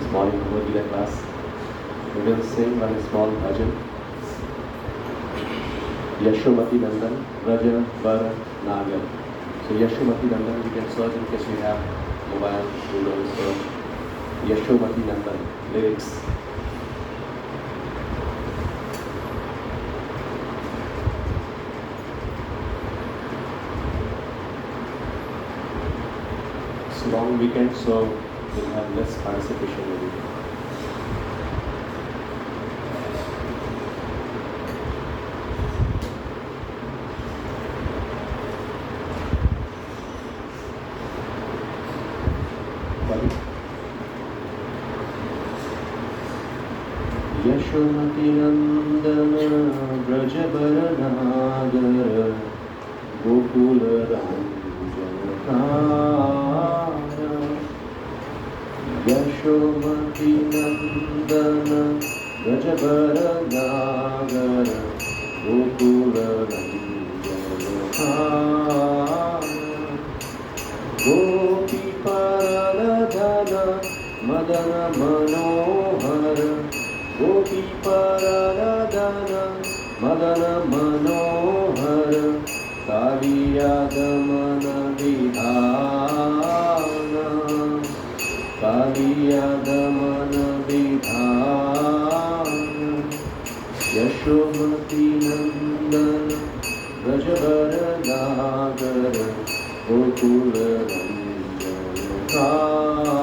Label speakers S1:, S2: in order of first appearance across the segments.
S1: this morning Bhagavad Gita class. We will sing one small bhajan. Yashomati Nandan, Raja, Vara, Nagar. So Yashomati Nandan, you can search in case you have mobile, Google, search. Yashomati Nandan, lyrics. It's a long weekend, so we'll have less participation maybe. Yashomati Nandana Brajabaranagara Gokula Ranjanakara Yashomati Nandana Brajabaranagara Gokula Ranjanakara Gopi Paraladhana Madana Manohara Gopi Paraladhana Madana Manohara Kaliyadamana Vidhana Kaliyadamana Vidhana Yashomati Nandana Brajabaranagara Gokula Ranjanakara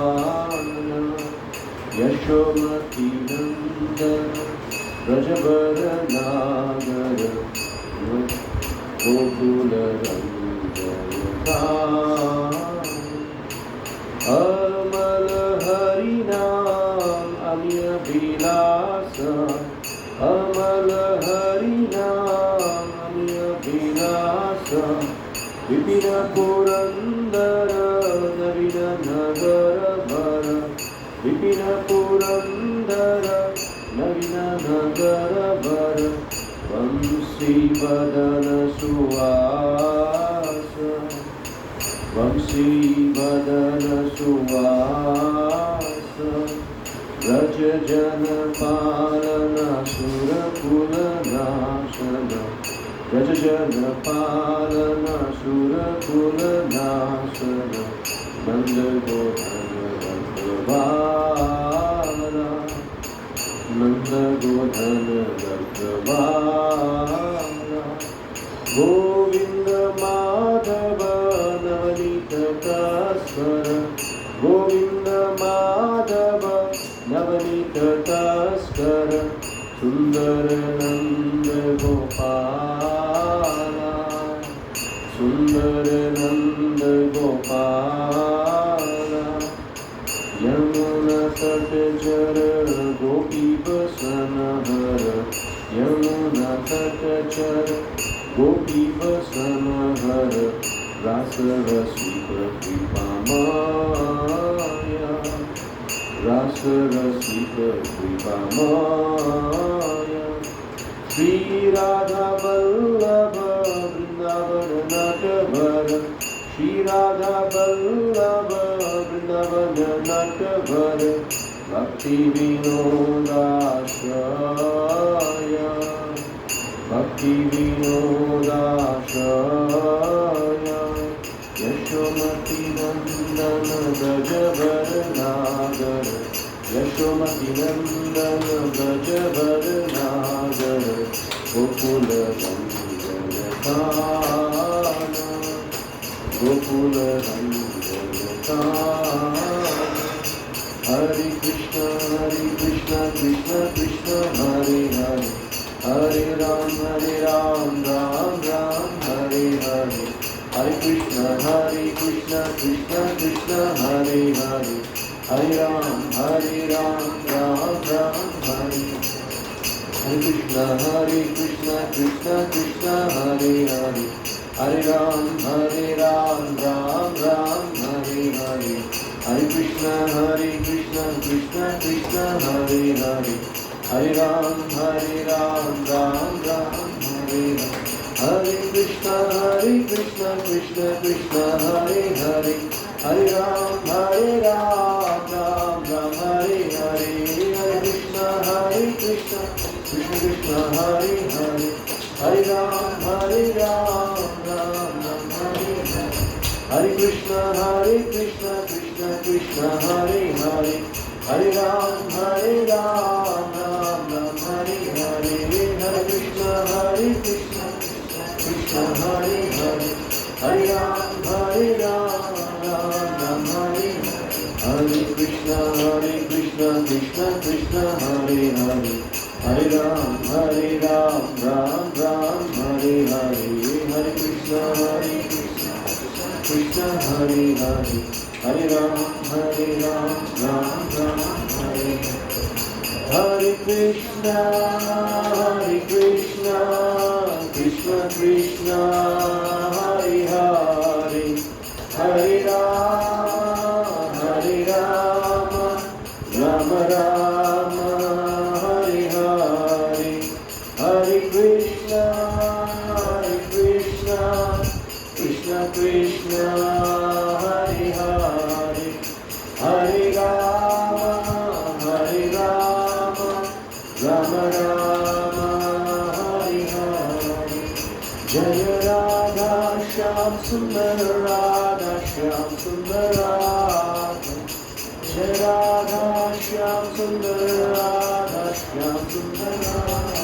S1: Yashomati Nandana Brajabaranagara Gokula Ranjanakara Amala Harinam Amiya Vilasa Amala Harinam Amiya Vilasa Vipina Purandara Navina Nagara Vara Vipina Purandara Navina Nagara Vara Vamsi Vadana Suvasa Vamsi Vadana Suvasa Raja Jana Palana Surakula Nashana Raja Jana Palana Surakula Nashana Nanda Godhana Vara Nanda Godhana Vara Govinda Madhava Navanita Taskara Govinda Madhava Navanita Taskara Sundara Nanda Gopala Sundara Nanda Gopala Yamuna Tatachara Gopi Vasanahara Yamuna Tatachara Gopi Vasanahara Rasa Rasika Kripamaya Rasa Rasika Kripamaya Sri Radha Vallabha Vrindavana Natavara Sri Radha Vallabha Vrindavana Natavara Bhakti Vinodashraya Bhakti Vinodashraya Yashomati Nandana Brajabaranagara Yashomati Nandana Brajabaranagara Gokula Ranjanakara Gokula Ranjanakara Hare Krishna, Krishna Krishna, Hare Hare Hare Ram, Ram Ram, Hare Hare Hare Krishna, Krishna Krishna, Hare Hare Hare Ram, Ram Ram, Hare Hare Krishna, Krishna Krishna, Hare Hare Hare Ram, Ram Ram, Hare Hare Hare Krishna, Krishna Krishna, Hare Hare Hare Ram, Ram Ram, Hare Hare Hare Krishna, Krishna Krishna, Hare Hare Hare Ram, Ram Ram, Hare Krishna, Krishna Krishna, Hare Hare, Hare Ram, Ram Ram, Hare Hare. Hare Krishna, Krishna Krishna, Hare Hare, Hare Ram, Ram Ram, Hare Hare. Hare Krishna, Krishna Krishna, Hare Hare, Hare Ram, Ram Ram, Hare Hare. Hare Krishna, Krishna Krishna, Hare Hare, Hare Ram, Ram Ram, Hare Hare. Hare Krishna, Krishna Hare Hare, Hare Ram, Ram Ram, Hare Hare. Hare Krishna, Krishna Krishna, Hare Hare, Hare Ram, Ram Ram, Hare Hare. Hare Krishna, Krishna Krishna, Hare Hare, Hare Ram, Ram Ram, Hare Hare. Jaya Radha Shyam Sundar Radha Shyam Sundar Radha. Jaya Radha Shyam Sundar Radha Shyam Sundar Radha.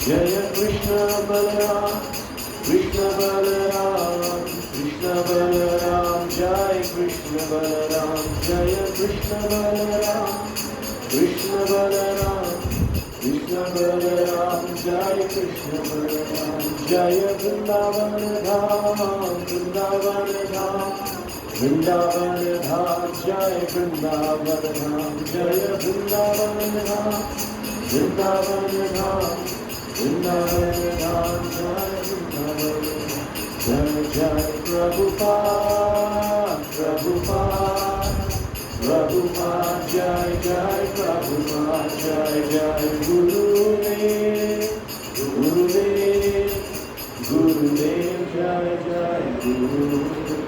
S1: Jaya Krishna Balaram, Krishna Balaram, Krishna Balaram, Jai Krishna Balaram, Jaya Krishna Balaram, Krishna Balaram, Krishna Balaram, Jai Krishna Balaram, Jaya Vrindavan Dham, Vrindavan Dham, Vrindavan Dham, Jai Vrindavan Dham, Jaya Vrindavan Dham, Vrindavan Dham, Vrindavan Dham, Jai Vrindavan Dham. Jai Jai Prabhupada, Prabhupada, Prabhupada, Jai Jai Prabhupada, Jai Jai Gurudev, Gurudev, Gurudev, Jai Jai Gurudev.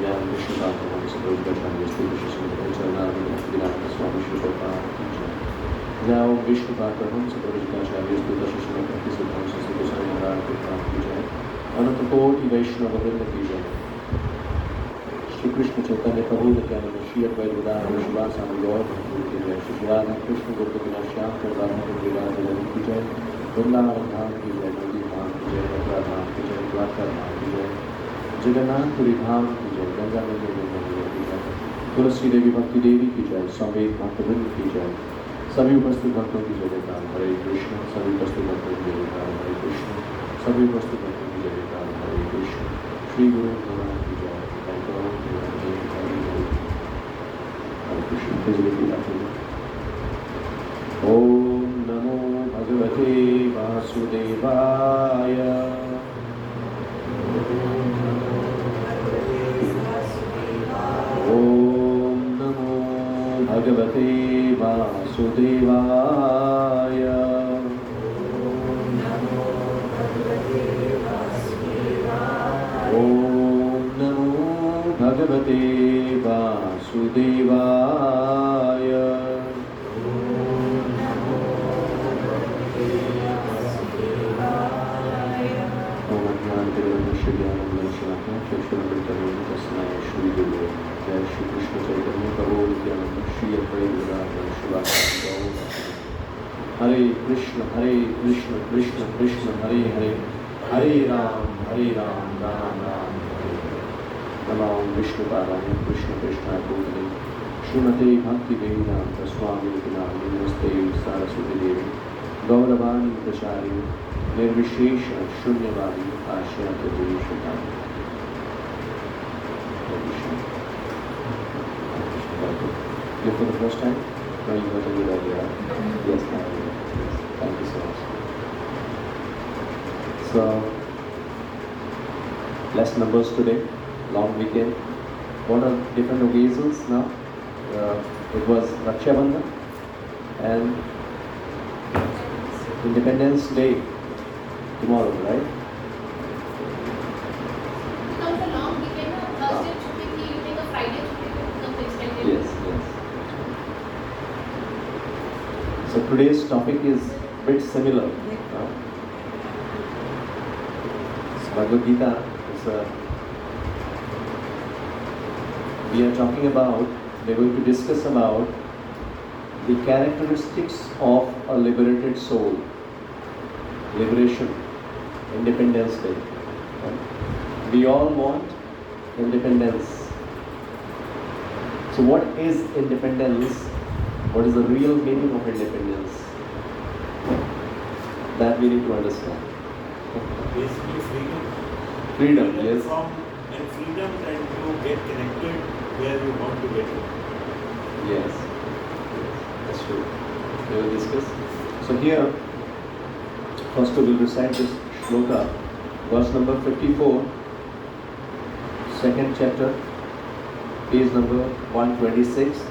S1: Jnana Vishnu Bhagavan Sabroja Gacchami Vishnu Vishnu Charanami Vinayaka Swami Shri Prabhupada Ki Jai. Now Vishnu Bhagavan Sabroja Gacchami Vishnu Vishnu Charanami Prabhupada Ki Jai. Ananta Koti Vaishnava Vrinda Ki Jai. Shri Krishna Chaitanya Prabhu Nityananda Shri Advaita Vedanta Shivasana Gaur Bhakti Ki Jai. Shri Radha Krishna Gopinath Shyam Radha Vedanta Ki Jai. Vrindavan Dham Ki Jai. Nandi Dham Ki Jai. Mathura Dham Ki Jai. Dwarka Dham Ki Jai. Jagannath Puri Dham Ki Jai. Ganga Ganga Ki Jai. Tulsi Devi Bhakti Devi Ki Jai. Samved Bhakta Vrinda Ki Jai. सभी उपस्थित भक्तों की जय जयकार हरे कृष्ण. सभी उपस्थित भक्तों की जय जयकार हरे कृष्ण. सभी उपस्थित भक्तों की जय जयकार हरे कृष्ण. श्री गुरु भगवान की जय. हरे कृष्ण. ओम नमो भगवते वासुदेवाय. ओम नमो भगवते वासुदेवाय. ओम नमो भगवते वासुदेवाय. ओम अज्ञानतिमिरन्दस्य ज्ञानञ्जनशलाकया चक्षुरुन्मिलितं तस्मै श्रीगुरवे नमः. जय श्री कृष्ण चैतन्य प्रभु नित्यानंद श्री अद्वैत गदाधर शिवासादि गौर भक्तवृंद. हरे कृष्ण कृष्ण कृष्ण हरे हरे, हरे राम राम राम हरे हरे. नमो विष्णुपादाय कृष्ण कृष्णाय भूतले श्रीमते भक्ति वेदांत स्वामी नामिने नमस्ते सरस्वती देवी गौरवाणी प्रचारिणे निर्विशेष शून्यवादी आश्रयप्रदेशता. You for the first time? No, you got a good idea. Yes, thank you. Thank you so much. So, less numbers today, long weekend. What are different occasions now? It was Raksha Bandhan and Independence Day tomorrow, right?
S2: Becomes a long weekend, Thursday छुट्टी थी, you take a Friday छुट्टी, becomes extended.
S1: Yes. So today's topic is a bit similar. Bhagavad Gita is we're going to discuss about the characteristics of a liberated soul. Liberation, Independence Day. We all want independence. So what is independence? What is the real meaning of independence? That we need to understand.
S3: Basically freedom.
S1: Freedom, yes.
S3: And freedom that you get connected where you want to get it.
S1: Yes, that's true. We will discuss. So here, first we will recite this shloka, verse number 54, second chapter, page number 126.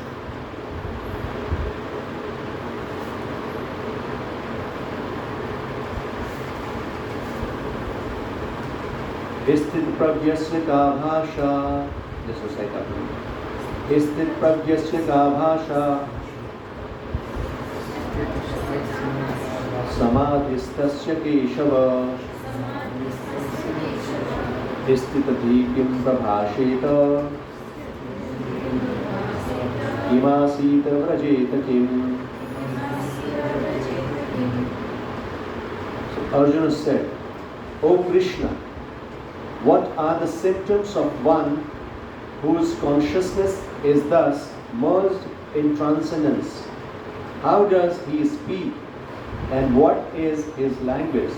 S1: स्थित प्रज्ञस्य का भाषा, just recite after me. स्थित प्रज्ञस्य का भाषा समाधिस्तस्य केशव स्थितधि किं प्रभाषेत किमासीत व्रजेत किम्. So Arjuna said, O Krishna, what are the symptoms of one whose consciousness is thus merged in transcendence? How does he speak and what is his language?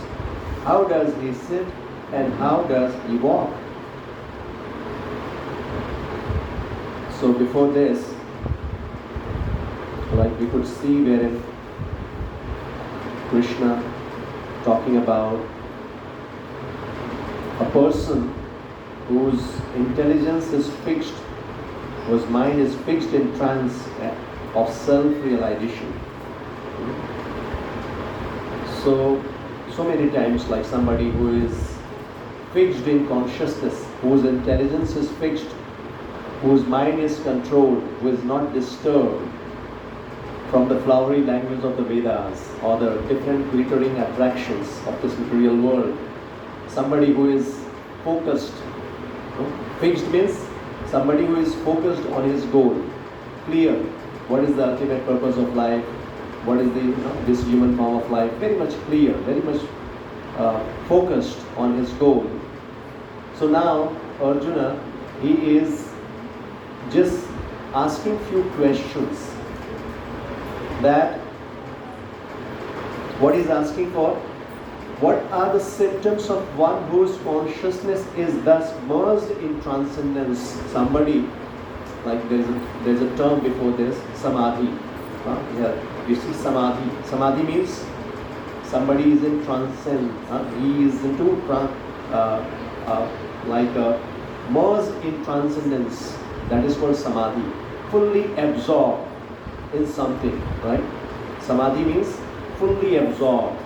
S1: How does he sit and how does he walk? So before this, like we could see wherein Krishna talking about a person whose intelligence is fixed, whose mind is fixed in trance of self-realization. So many times, like somebody who is fixed in consciousness, whose intelligence is fixed, whose mind is controlled, who is not disturbed from the flowery language of the Vedas or the different glittering attractions of this material world. Somebody who is focused. Fixed means somebody who is focused on his goal. Clear. What is the ultimate purpose of life? What is this human form of life? Very much clear. Very much focused on his goal. So now Arjuna, he is just asking few questions. That what he's asking for? What are the symptoms of one whose consciousness is thus merged in transcendence? Somebody, like there's a term before this, samadhi. Here you see samadhi. Samadhi means somebody is in transcend. He is into merged in transcendence. That is called samadhi. Fully absorbed in something, right? Samadhi means fully absorbed.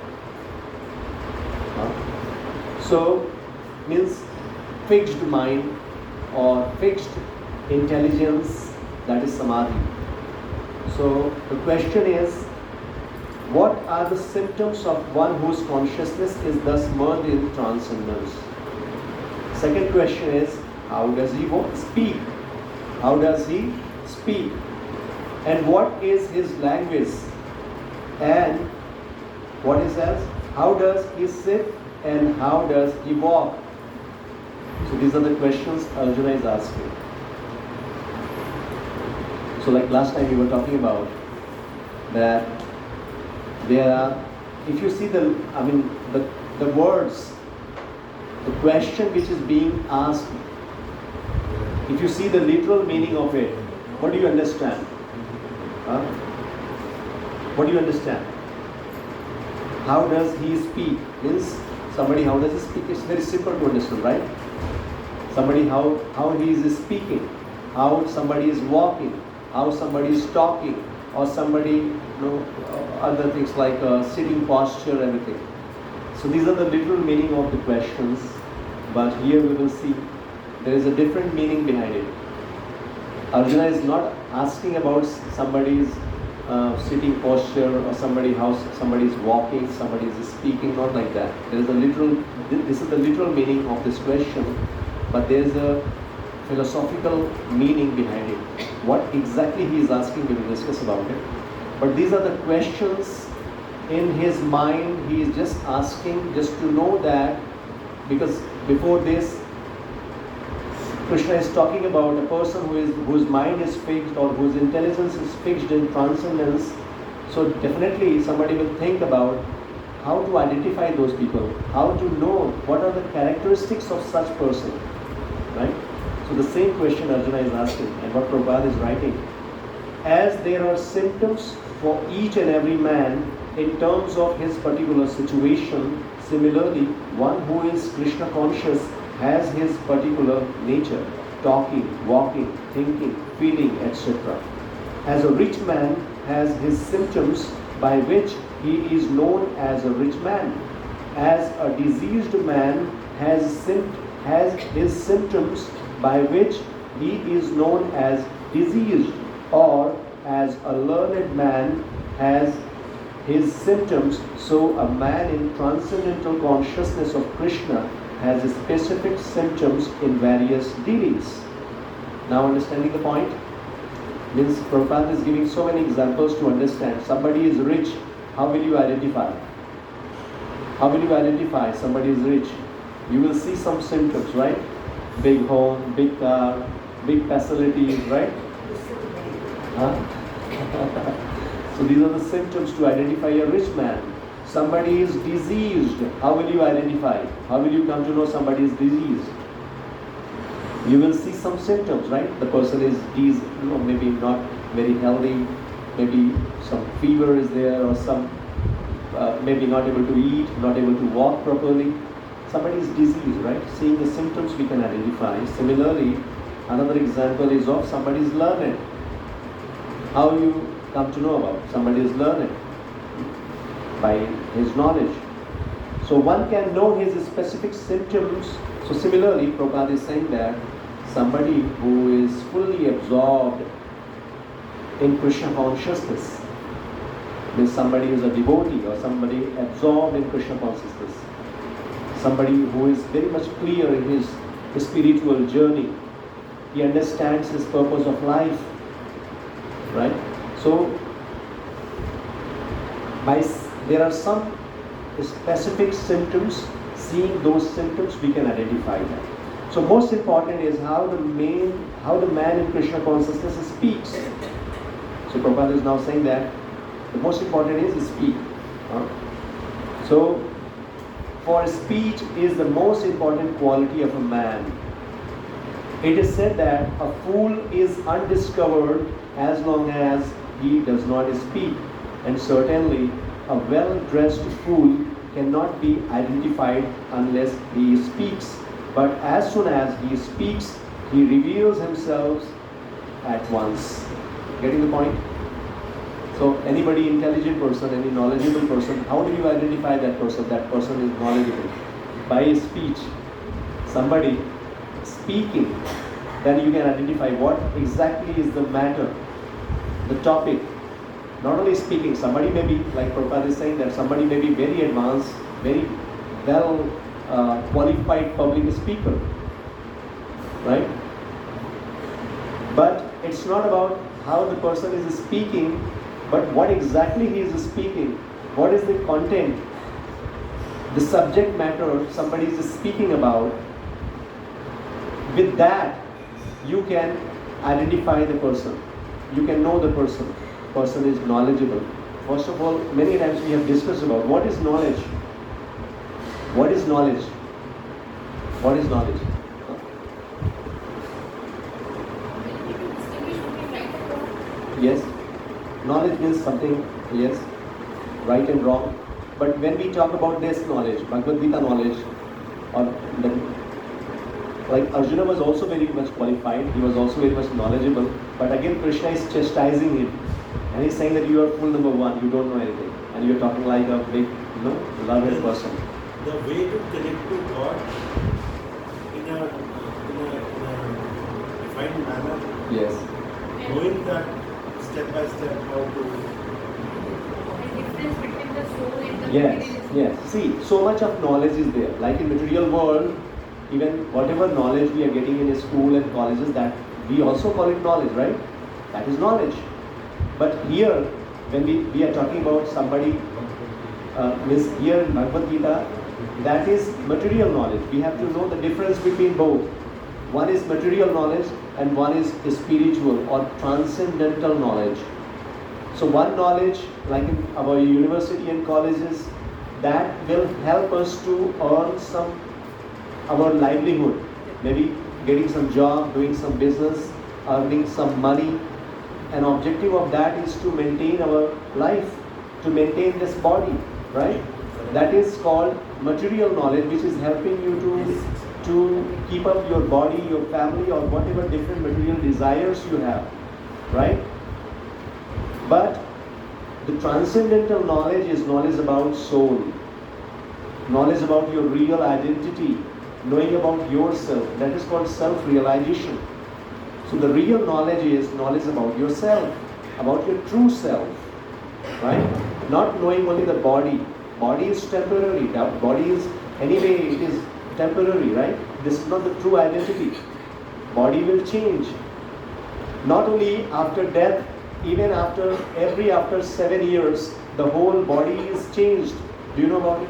S1: So, means fixed mind or fixed intelligence, that is samadhi. So, the question is, what are the symptoms of one whose consciousness is thus merged in transcendence? Second question is, how does he speak? How does he speak? And what is his language? And what is else? How does he sit and how does he walk? So these are the questions Arjuna is asking. So like last time we were talking about that there are, if you see the words, the question which is being asked, if you see the literal meaning of it, what do you understand? What do you understand? How does he speak? Means somebody, how does he speak? It's very simple to understand, right? Somebody, how he is speaking, how somebody is walking, how somebody is talking, or somebody, other things like sitting posture, everything. So these are the literal meaning of the questions, but here we will see there is a different meaning behind it. Arjuna is not asking about somebody's sitting posture, or how somebody is walking, somebody is speaking, not like that. There is a literal, this is the literal meaning of this question, but there is a philosophical meaning behind it. What exactly he is asking, we will discuss about it. But these are the questions in his mind. He is just asking just to know that, because before this, Krishna is talking about a person whose mind is fixed, or whose intelligence is fixed in transcendence. So definitely somebody will think about how to identify those people, how to know what are the characteristics of such person, right? So the same question Arjuna is asking, and what Prabhupada is writing. As there are symptoms for each and every man in terms of his particular situation, similarly, one who is Krishna conscious has his particular nature, talking, walking, thinking, feeling, etc. As a rich man has his symptoms by which he is known as a rich man. As a diseased man has his symptoms by which he is known as diseased, or as a learned man has his symptoms, so a man in transcendental consciousness of Krishna has specific symptoms in various dealings. Now understanding the point? Means Prabhupada is giving so many examples to understand. Somebody is rich, how will you identify? How will you identify somebody is rich? You will see some symptoms, right? Big home, big car, big facilities, right? So these are the symptoms to identify a rich man. Somebody is diseased. How will you identify? How will you come to know somebody is diseased? You will see some symptoms, right? The person is maybe not very healthy, maybe some fever is there, or some maybe not able to eat, not able to walk properly. Somebody is diseased, right? Seeing the symptoms we can identify. Similarly, another example is of somebody is learned. How you come to know about somebody is learned? By his knowledge. So one can know his specific symptoms. So similarly, Prabhupada is saying that somebody who is fully absorbed in Krishna consciousness, means somebody who is a devotee, or somebody absorbed in Krishna consciousness, somebody who is very much clear in his spiritual journey, he understands his purpose of life, right? So there are some specific symptoms. Seeing those symptoms, we can identify them. So most important is how the man in Krishna consciousness speaks. So Prabhupada is now saying that the most important is speak. So for speech is the most important quality of a man. It is said that a fool is undiscovered as long as he does not speak, and certainly a well-dressed fool cannot be identified unless he speaks. But as soon as he speaks, he reveals himself at once. Getting the point? So anybody intelligent person, any knowledgeable person, how do you identify that person? That person is knowledgeable. By his speech. Somebody speaking, then you can identify what exactly is the matter, the topic. Not only speaking, somebody may be, like Prabhupada is saying, that somebody may be very advanced, very well qualified public speaker, right? But it's not about how the person is speaking, but what exactly he is speaking. What is the content, the subject matter somebody is speaking about. With that, you can identify the person. You can know the person. Person is knowledgeable. First of all, many times we have discussed about what is knowledge. What is knowledge? What is knowledge? Yes. Knowledge means something, yes, right and wrong. But when we talk about this knowledge, Bhagavad Gita knowledge, or like Arjuna was also very much qualified, he was also very much knowledgeable, but again Krishna is chastising him. And he's saying that you are fool number one, you don't know anything. And you're talking like a big, learned person.
S3: The way to connect to God in a defined manner.
S1: Yes.
S3: Knowing that step by step how to.
S2: The difference between the soul and the
S1: Yes,
S2: materialism.
S1: yes. See, so much of knowledge is there. Like in material world, even whatever knowledge we are getting in a school and colleges, that we also call it knowledge, right? That is knowledge. But here, when we are talking about somebody, means here in Bhagavad Gita, that is material knowledge. We have to know the difference between both. One is material knowledge and one is spiritual or transcendental knowledge. So one knowledge, like in our university and colleges, that will help us to earn our livelihood. Maybe getting some job, doing some business, earning some money. An objective of that is to maintain our life, to maintain this body, right? That is called material knowledge, which is helping you to keep up your body, your family, or whatever different material desires you have, right? But the transcendental knowledge is knowledge about soul, knowledge about your real identity, knowing about yourself. That is called self-realization. So the real knowledge is knowledge about yourself, about your true self, right? Not knowing only the body. Body is temporary. That body is, anyway, it is temporary, right? This is not the true identity. Body will change. Not only after death, even after 7 years, the whole body is changed. Do you know about it?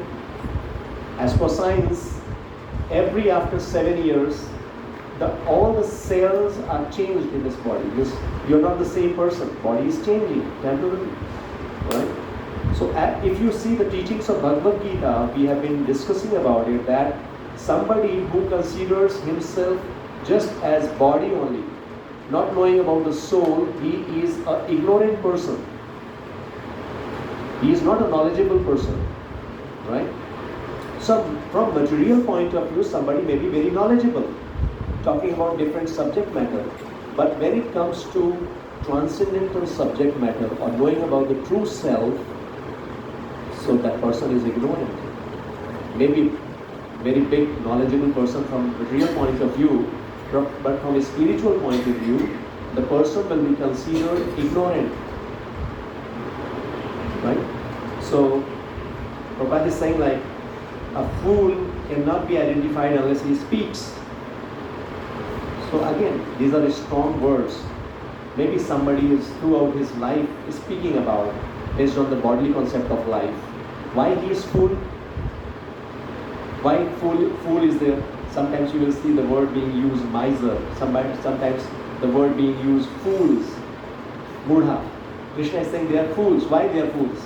S1: As per science, after 7 years, all the cells are changed in this body. You're not the same person. Body is changing temporarily, right? So if you see the teachings of Bhagavad Gita, we have been discussing about it, that somebody who considers himself just as body only, not knowing about the soul, he is an ignorant person. He is not a knowledgeable person, right? So from material point of view, somebody may be very knowledgeable, talking about different subject matter. But when it comes to transcendental subject matter or knowing about the true self, so that person is ignorant. Maybe very big knowledgeable person from material point of view, but from a spiritual point of view, the person will be considered ignorant, right? So Prabhupada is saying, like, a fool cannot be identified unless he speaks. So again, these are strong words. Maybe somebody is throughout his life speaking about based on the bodily concept of life. Why he is fool? Why fool is there? Sometimes you will see the word being used miser. Sometimes the word being used fools. Mudha. Krishna is saying they are fools. Why they are fools?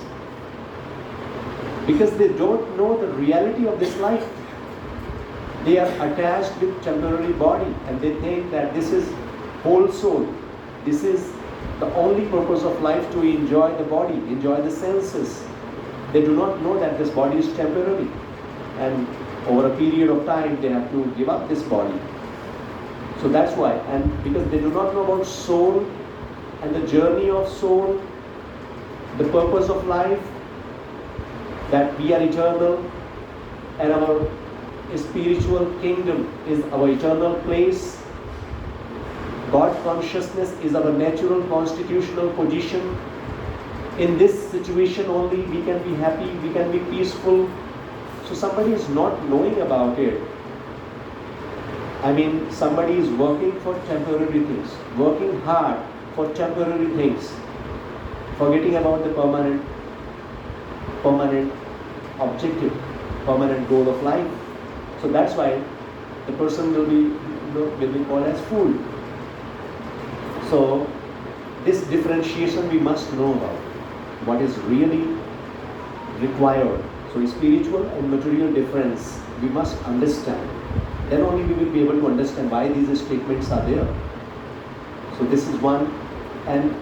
S1: Because they don't know the reality of this life. They are attached with temporary body and they think that this is whole soul. This is the only purpose of life, to enjoy the body, enjoy the senses. They do not know that this body is temporary, and over a period of time they have to give up this body. So that's why, and because they do not know about soul and the journey of soul, the purpose of life, that we are eternal and our spiritual kingdom is our eternal place. God consciousness is our natural constitutional position. In this situation only we can be happy, we can be peaceful. So somebody is not knowing about it. I mean, somebody is working for temporary things, working hard for temporary things, forgetting about the permanent objective, permanent goal of life. So that's why the person will be called as fool. So this differentiation we must know about, what is really required. So spiritual and material difference we must understand. Then only we will be able to understand why these statements are there. So this is one, and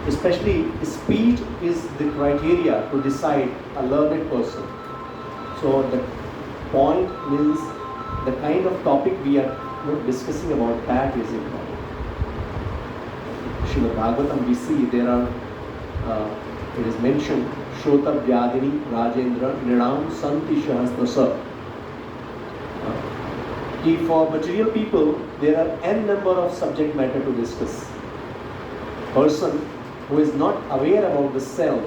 S1: especially speech is the criteria to decide a learned person. So the point means the kind of topic we are discussing about, that is important. Srimad Bhagavatam, we see there are, it is mentioned, Shota Vyadini Rajendra Nrinam Santi Sahasrasa. For material people, there are n number of subject matter to discuss. person who is not aware about the self,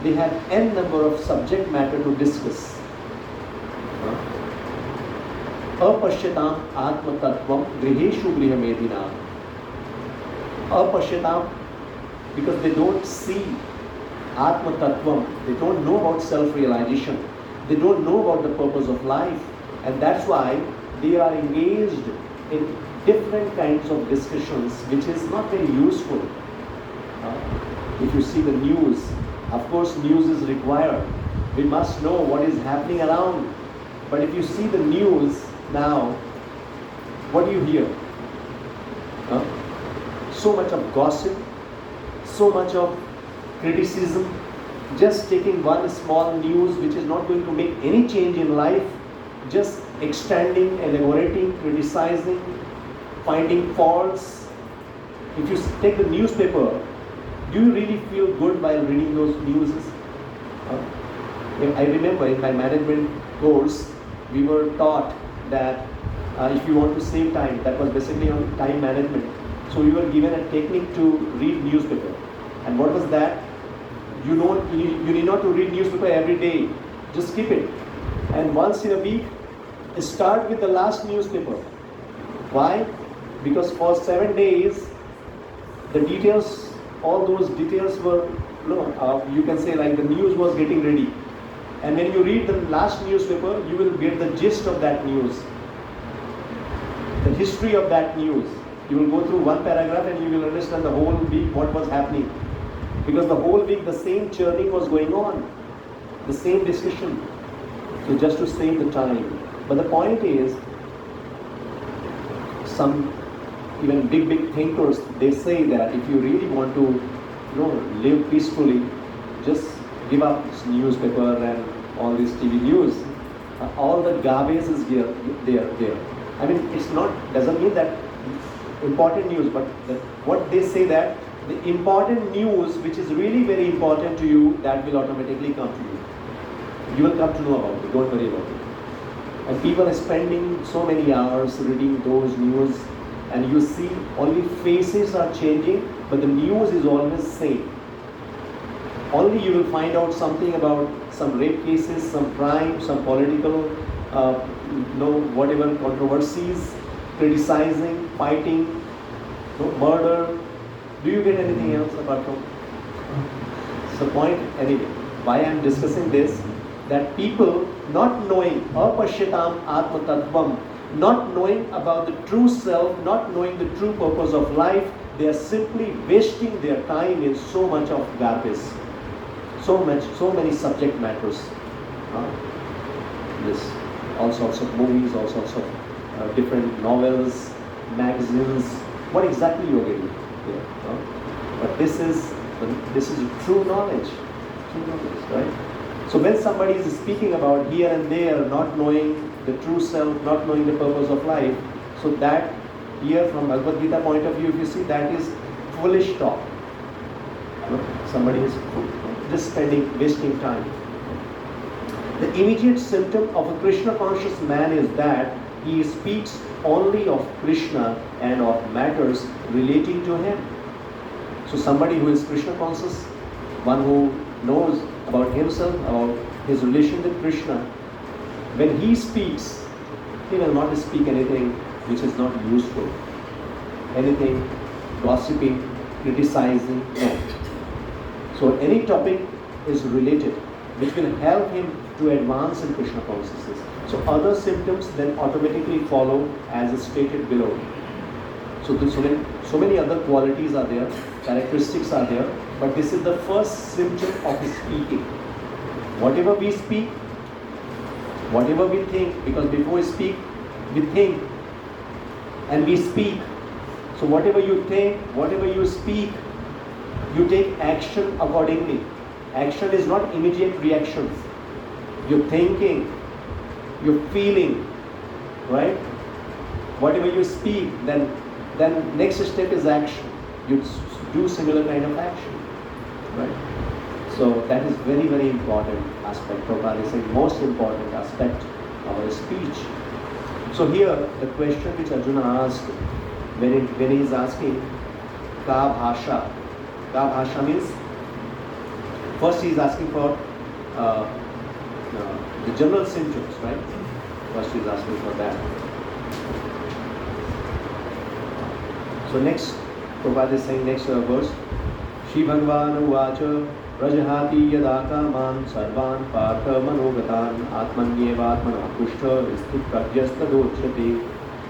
S1: they have n number of subject matter to discuss. Apashyatam atma tattvam griheshu grihamedina. Apashyatam, because they don't see atma tattvam, they don't know about self-realization, they don't know about the purpose of life, and that's why they are engaged in different kinds of discussions which is not very useful. If you see the news, of course news is required. We must know what is happening around. But if you see the news now, what do you hear? So much of gossip, so much of criticism, just taking one small news which is not going to make any change in life, just extending, elaborating, criticizing, finding faults. If you take the newspaper, do you really feel good while reading those news? I remember in my management course, we were taught that if you want to save time, that was basically on time management. So we were given a technique to read newspaper. And what was that? You need not to read newspaper every day. Just skip it. And once in a week, start with the last newspaper. Why? Because for 7 days, the details, all those details were, you can say like the news was getting ready. And when you read the last newspaper, you will get the gist of that news, the history of that news. You will go through one paragraph and you will understand the whole week what was happening. Because the whole week the same churning was going on, the same discussion. So just to save the time. But the point is, some even big thinkers, they say that if you really want to live peacefully, just give up this newspaper and all this TV news. All the garbage is there. I mean, it's not, doesn't mean that important news, but what they say that the important news which is really very important to you, that will automatically come to you. You will come to know about it, don't worry about it. And people are spending so many hours reading those news, and you see only faces are changing, but the news is always same. Only you will find out something about some rape cases, some crime, some political, whatever controversies, criticizing, fighting, murder. Do you get anything else apart from? So point anyway, why I am discussing this, that people not knowing apashyatam atma tattvam, not knowing about the true self, not knowing the true purpose of life, they are simply wasting their time in so much of garbage, so many subject matters. Yes, all sorts of movies, all sorts of different novels, magazines. What exactly you are getting here? But this is true knowledge, right? So when somebody is speaking about here and there, not knowing the true self, not knowing the purpose of life, so that here from Bhagavad Gita point of view, if you see, that is foolish talk. Somebody is just wasting time. The immediate symptom of a Krishna conscious man is that he speaks only of Krishna and of matters relating to him. So somebody who is Krishna conscious, one who knows about himself, about his relation with Krishna, when he speaks, he will not speak anything which is not useful, anything gossiping, criticizing, no. So any topic is related, which will help him to advance in Krishna consciousness. So other symptoms then automatically follow as stated below. So many other qualities are there, characteristics are there, but this is the first symptom of speaking. Whatever we speak, whatever we think, because before we speak, we think and we speak. So whatever you think, whatever you speak, you take action accordingly. Action is not immediate reaction. You're thinking, you're feeling, right? Whatever you speak, then next step is action. You do similar kind of action, right? So that is very, very important aspect. Prabhupada is saying most important aspect of our speech. So here, the question which Arjuna asked, when he is asking, Ka Bhasha. Ka Bhasha means, first he is asking for the general symptoms, right? First he is asking for that. So next, Prabhupada is saying next verse, Shri Bhagavan Uvacha Rajahati Yadaka Man Sarvan Partha Manogatan Atmanyevatmana Pushta Isthit Pragyasta Dochyate.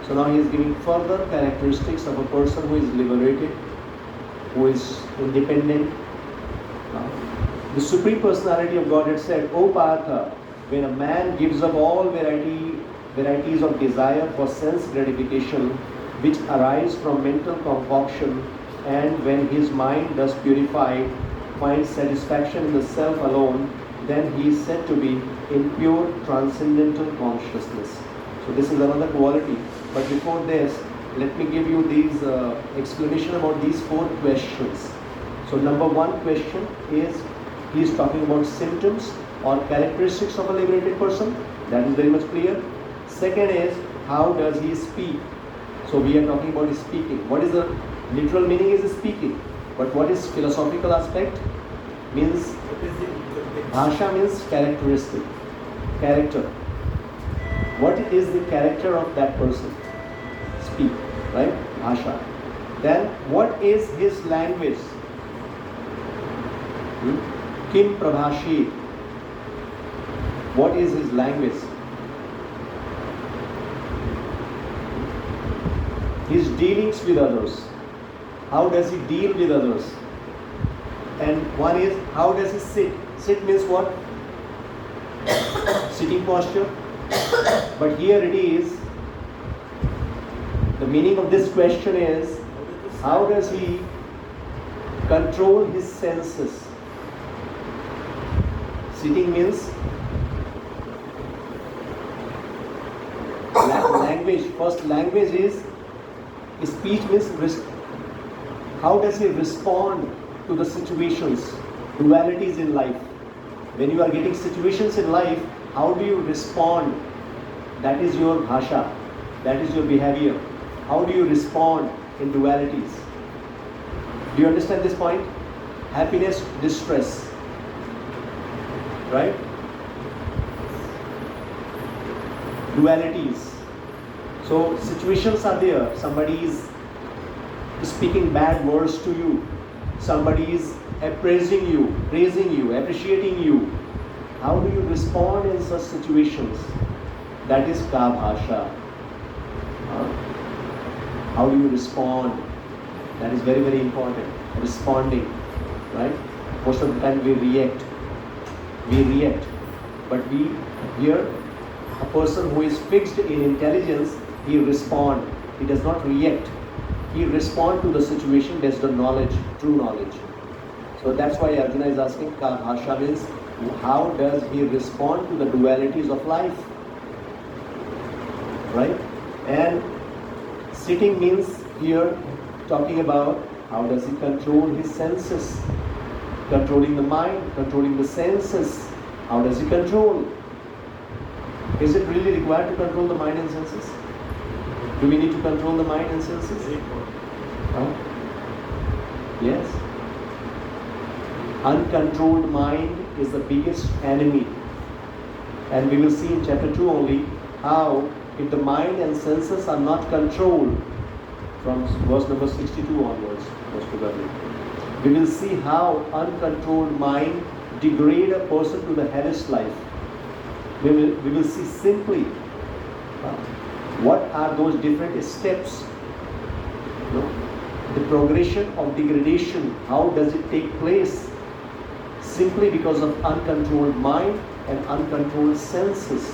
S1: So now he is giving further characteristics of a person who is liberated, who is independent. The Supreme Personality of Godhead said, O Partha, when a man gives up all varieties of desire for sense gratification which arise from mental concoction, and when his mind thus purified finds satisfaction in the self alone, then he is said to be in pure transcendental consciousness. So this is another quality. But before this, let me give you these explanation about these 4 questions. So number 1 question is, he is talking about symptoms or characteristics of a liberated person. That is very much clear. Second is, how does he speak? So we are talking about speaking. What is the literal meaning is speaking. But what is philosophical aspect? Means, Bhasha means characteristic. Character. What is the character of that person? Speak, right? Bhasha. Then what is his language? Kim Prabhashi. What is his language? His dealings with others. How does he deal with others? And one is, how does he sit? Sit means what? Sitting posture. But here it is, the meaning of this question is, how does he control his senses? Sitting means language. First, language is, speech means how does he respond to the situations, dualities in life. When you are getting situations in life, how do you respond? That is your bhasha, that is your behavior. How do you respond in dualities? Do you understand this point? Happiness, distress, right? Dualities. So situations are there. Somebody is speaking bad words to you. Somebody is appraising you, praising you, appreciating you. How do you respond in such situations? That is ka bhasha. How do you respond? That is very, very important. Responding, right? Most of the time we react. But here, a person who is fixed in intelligence, he responds. He does not react. He responds to the situation based on knowledge, true knowledge. So that's why Arjuna is asking, ka bhasha means, how does he respond to the dualities of life? Right? And sitting means here talking about how does he control his senses, controlling the mind, controlling the senses. How does he control? Is it really required to control the mind and senses? Do we need to control the mind and senses? Huh? Yes. Uncontrolled mind is the biggest enemy. And we will see in chapter 2 only how if the mind and senses are not controlled, from verse number 62 onwards, most probably, we will see how uncontrolled mind degrade a person to the hellish life. We will see simply what are those different steps, the progression of degradation, how does it take place, simply because of uncontrolled mind and uncontrolled senses.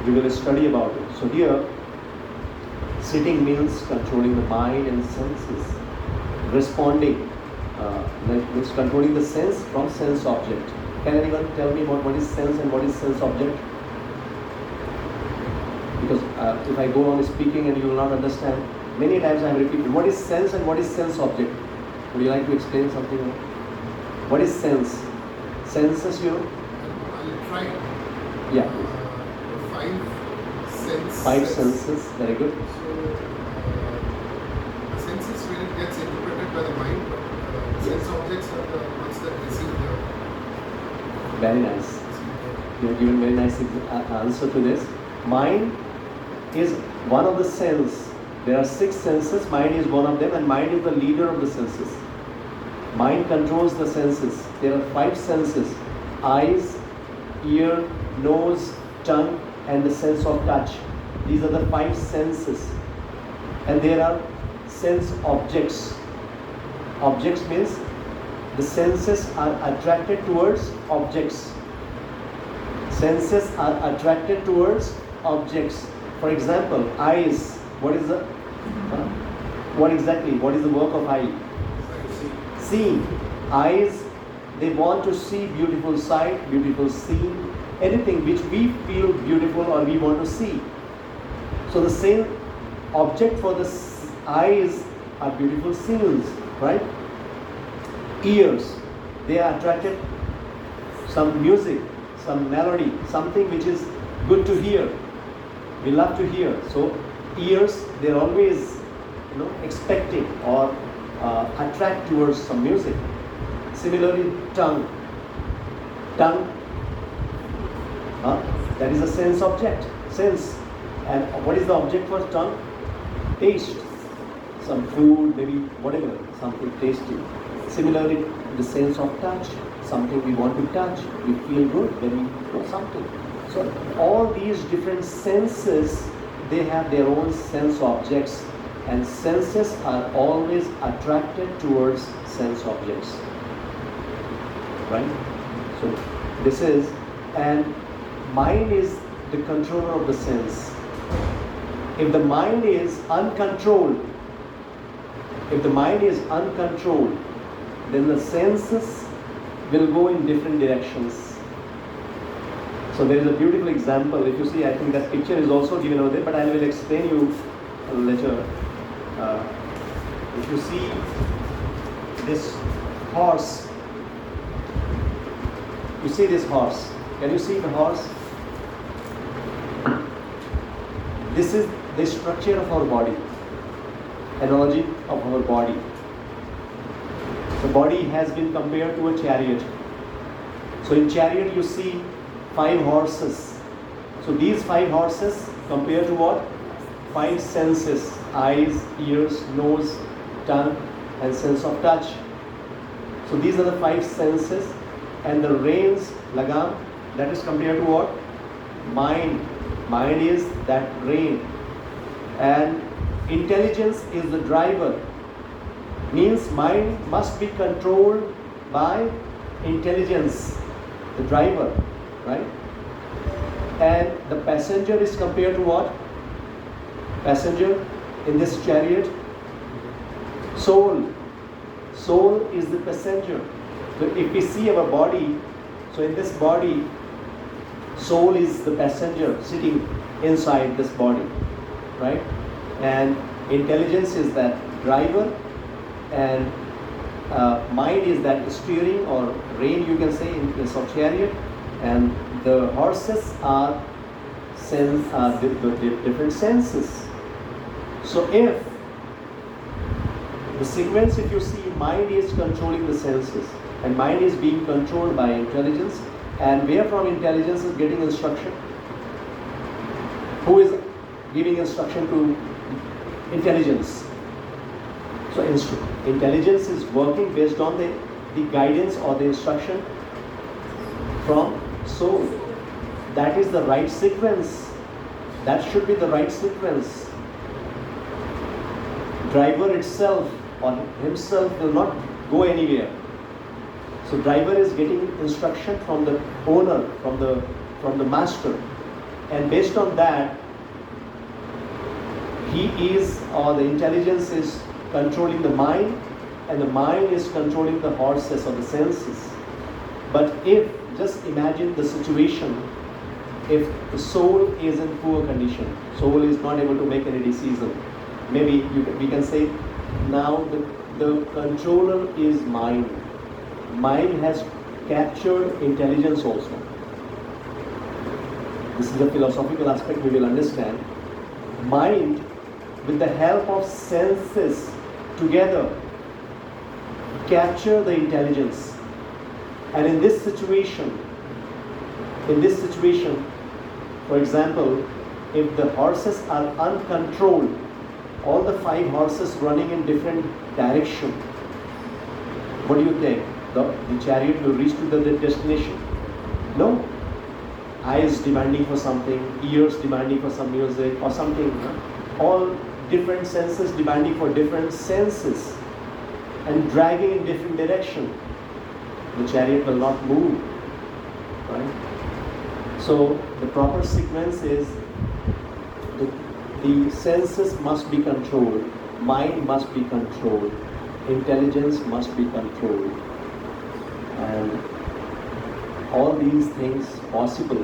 S1: We will study about it. So here, sitting means controlling the mind and senses. Responding, means controlling the sense from sense object. Can anyone tell me about what is sense and what is sense object? Because if I go on speaking and you will not understand, many times I have repeated, what is sense and what is sense object? Would you like to explain something? What is sense? Senses, you know?
S4: I'll try.
S1: Yeah.
S4: Five senses.
S1: Five senses, very good.
S4: So, senses
S1: Very nice. You have given very nice answer to this. Mind is one of the senses. There are 6 senses, mind is one of them, and mind is the leader of the senses. Mind controls the senses. There are 5 senses: eyes, ear, nose, tongue, and the sense of touch. These are the 5 senses. And there are sense objects. Objects means the senses are attracted towards objects. Senses are attracted towards objects. For example, eyes. What is the what is the work of eye? Seeing. Eyes, they want to see beautiful sight, beautiful scene, anything which we feel beautiful or we want to see. So the same object for the eyes are beautiful scenes, right? Ears, they are attracted some music, some melody, something which is good to hear. We love to hear. So ears, they're always, expecting or attract towards some music. Similarly, tongue, that is a sense object, sense. And what is the object for tongue? Taste, some food, maybe whatever, something tasty. Similarly, the sense of touch, something we want to touch, we feel good when we do something. So all these different senses, they have their own sense objects, and senses are always attracted towards sense objects. Right? So this is, and mind is the controller of the sense. If the mind is uncontrolled, then the senses will go in different directions. So there is a beautiful example. If you see, I think that picture is also given over there, but I will explain you later. If you see this horse, you see this horse. Can you see the horse? This is the structure of our body, analogy of our body. The body has been compared to a chariot. So in chariot you see 5 horses. So these 5 horses compare to what? 5 senses: eyes, ears, nose, tongue, and sense of touch. So these are the 5 senses, and the reins, lagam, that is compared to what? Mind. Mind is that rein. And intelligence is the driver. Means mind must be controlled by intelligence, the driver, right? And the passenger is compared to what? Passenger in this chariot? Soul. Soul is the passenger. So if we see our body, so in this body, soul is the passenger sitting inside this body, right? And intelligence is that driver, and mind is that steering or rein, you can say, in case of chariot, and the horses are the different senses. So if the sequence, if you see, mind is controlling the senses, and mind is being controlled by intelligence, and where from intelligence is getting instruction? Who is giving instruction to intelligence? So intelligence is working based on the guidance or the instruction from soul. That is the right sequence. That should be the right sequence. Driver itself or himself will not go anywhere. So driver is getting instruction from the owner, from the master, and based on that, he is, or the intelligence is controlling the mind, and the mind is controlling the horses or the senses. But if, just imagine the situation, if the soul is in poor condition, soul is not able to make any decision, maybe we can say now the controller is mind. Mind has captured intelligence also. This is the philosophical aspect we will understand. Mind, with the help of senses together, capture the intelligence. And in this situation, In this situation, for example, if the horses are uncontrolled, all the 5 horses running in different direction, what do you think? The chariot will reach to the destination? No. Eyes demanding for something, ears demanding for some music or something. All different senses demanding for different senses and dragging in different direction. The chariot will not move. Right? So the proper sequence is the senses must be controlled, mind must be controlled, intelligence must be controlled, and all these things possible,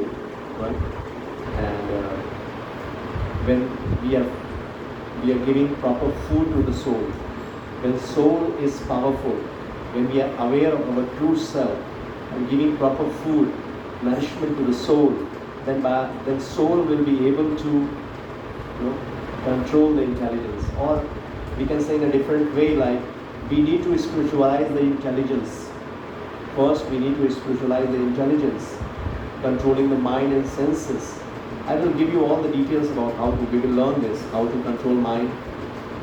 S1: right? And when we are giving proper food to the soul, when soul is powerful, when we are aware of our true self and giving proper food, nourishment to the soul, then soul will be able to control the intelligence. Or we can say in a different way, like we need to spiritualize the intelligence. First, we need to spiritualize the intelligence, controlling the mind and senses. I will give you all the details about we will learn this, how to control mind,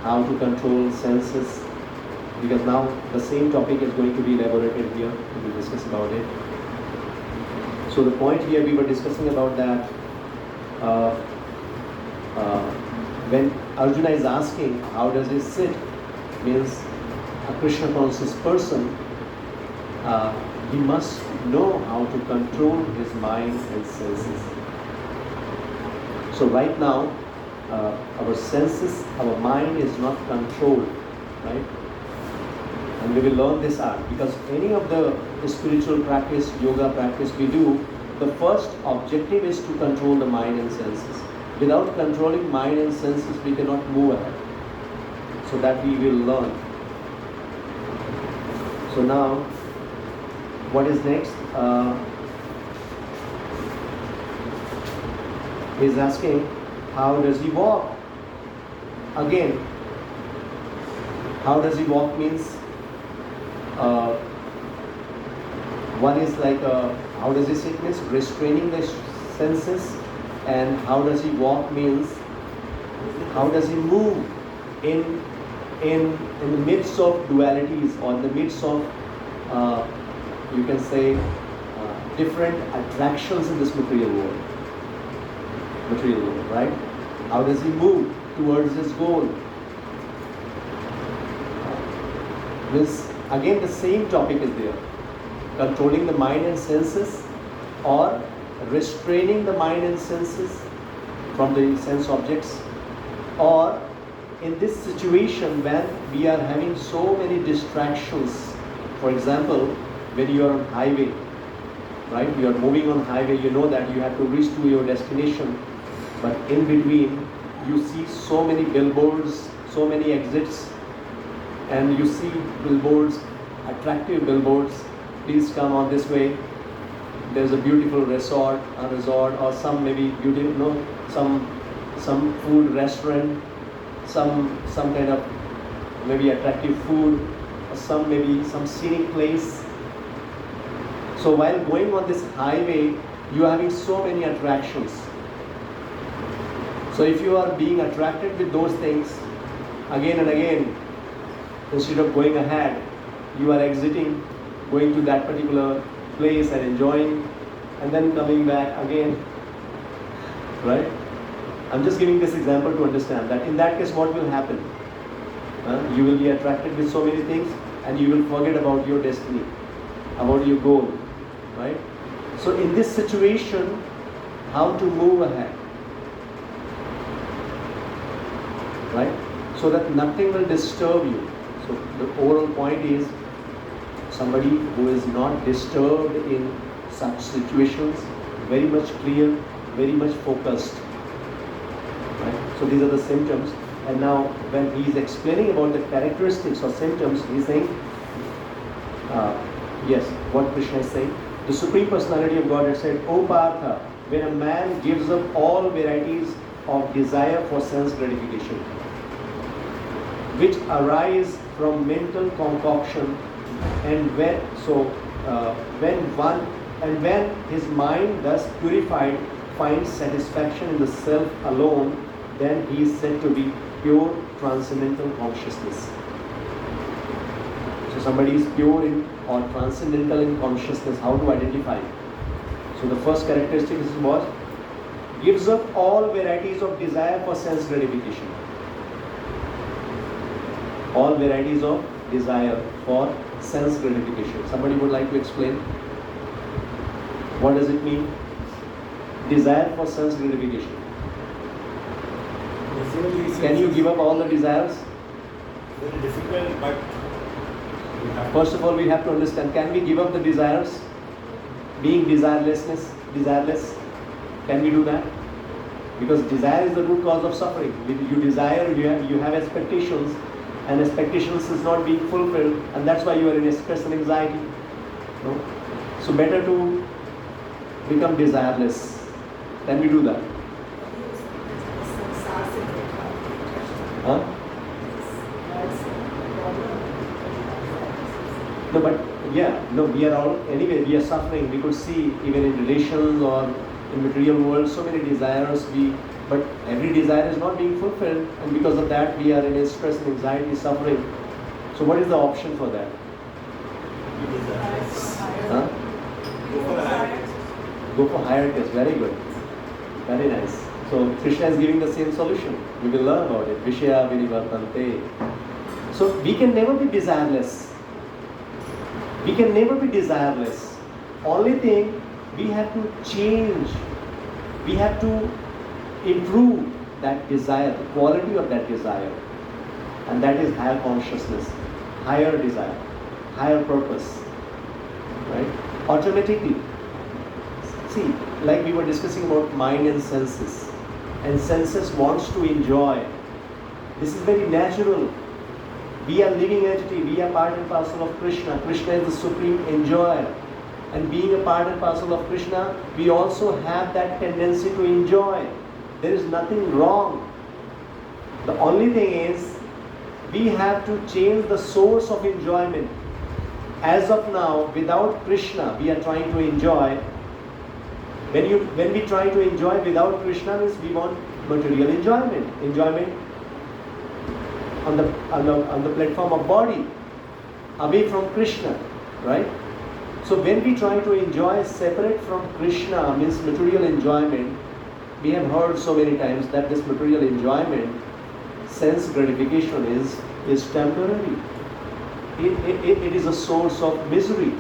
S1: how to control senses, because now the same topic is going to be elaborated here. We will discuss about it. So the point here we were discussing about that when Arjuna is asking how does he sit, means a Krishna conscious person, he must know how to control his mind and senses. So right now, our senses, our mind is not controlled, right? And we will learn this art, because any of the spiritual practice, yoga practice we do, the first objective is to control the mind and senses. Without controlling mind and senses, we cannot move ahead. So that we will learn. So now, what is next? He's asking, how does he walk? Again, how does he walk means, one is like, how does he sit means restraining the senses, and how does he walk means, how does he move in the midst of dualities, or in the midst of, you can say, different attractions in this material world, right? How does he move towards his goal? This again the same topic is there. Controlling the mind and senses, or restraining the mind and senses from the sense objects, or in this situation when we are having so many distractions. For example, when you are on highway, right? You are moving on highway, you know that you have to reach to your destination, but in between you see so many billboards, so many exits, and you see billboards, attractive billboards. Please come on this way. There's a beautiful resort, or some maybe beautiful, some food restaurant, some kind of maybe attractive food, or some scenic place. So while going on this highway, you are having so many attractions. So if you are being attracted with those things again and again, instead of going ahead, you are exiting, going to that particular place and enjoying, and then coming back again, right? I'm just giving this example to understand that in that case what will happen? You will be attracted with so many things, and you will forget about your destiny, about your goal, right? So in this situation, how to move ahead, right? So that nothing will disturb you. So the overall point is, somebody who is not disturbed in such situations, very much clear, very much focused, right? So these are the symptoms. And now when he is explaining about the characteristics or symptoms, he is saying, yes, what Krishna is saying, the Supreme Personality of Godhead said, O Partha, when a man gives up all varieties of desire for sense gratification, which arise from mental concoction, and when one And when his mind, thus purified, finds satisfaction in the self alone, then he is said to be pure transcendental consciousness. So somebody is pure in or transcendental in consciousness. How to identify? So the first characteristic is what? Gives up all varieties of desire for sense gratification. All varieties of desire for sense gratification. Somebody would like to explain? What does it mean? Desire for sense gratification. Can you give up all the desires?
S3: Very difficult, but
S1: First of all, we have to understand, can we give up the desires? Being desireless, can we do that? Because desire is the root cause of suffering. You desire, you have expectations, and expectations is not being fulfilled, and that's why you are in stress and anxiety. No? So better to become desireless. Can we do that? Huh? No, but we are all, anyway, we are suffering. We could see even in relations or in material world, so many desires, but every desire is not being fulfilled, and because of that we are in a stress and anxiety, suffering. So what is the option for that? Huh? Go for higher test. Very good. Very nice. So Krishna is giving the same solution. We will learn about it. Vishaya vinivartante. So we can never be desireless. We can never be desireless. Only thing, we have to change. We have to improve that desire, the quality of that desire. And that is higher consciousness, higher desire, higher purpose. Right? Automatically. See, like we were discussing about mind and senses. And senses wants to enjoy. This is very natural. We are living entity, we are part and parcel of Krishna. Krishna is the supreme enjoyer. And being a part and parcel of Krishna, we also have that tendency to enjoy. There is nothing wrong. The only thing is, we have to change the source of enjoyment. As of now, without Krishna, we are trying to enjoy. When we try to enjoy without Krishna, means we want material enjoyment. Enjoyment on the platform of body, away from Krishna, right? So when we try to enjoy separate from Krishna, means material enjoyment, we have heard so many times that this material enjoyment, sense gratification is temporary. It is a source of misery,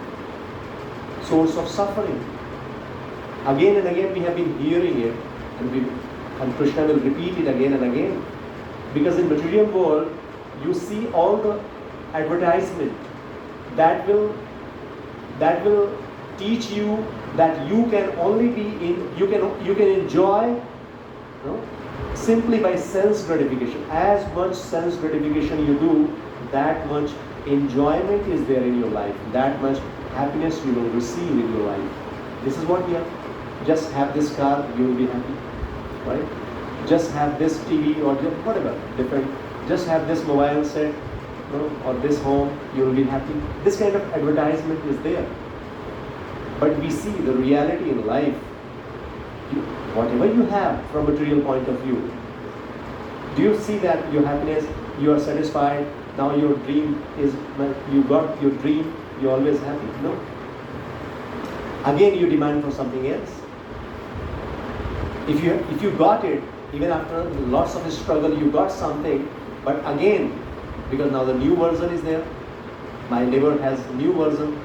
S1: source of suffering. Again and again we have been hearing it, and Krishna will repeat it again and again. Because in material world, you see all the advertisement that will teach you that you can only be you can enjoy, simply by sense gratification. As much sense gratification you do, that much enjoyment is there in your life. That much happiness you will receive in your life. This is what we have. Just have this car, you will be happy, right? Just have this TV or whatever, different. Just have this mobile set, or this home, you will be happy. This kind of advertisement is there. But we see the reality in life. Whatever you have from a material point of view, do you see that your happiness, you are satisfied, now your dream is, you got your dream, you're always happy? No. Again you demand for something else. If you got it, even after lots of struggle, you got something, but again, because now the new version is there, my neighbor has new version.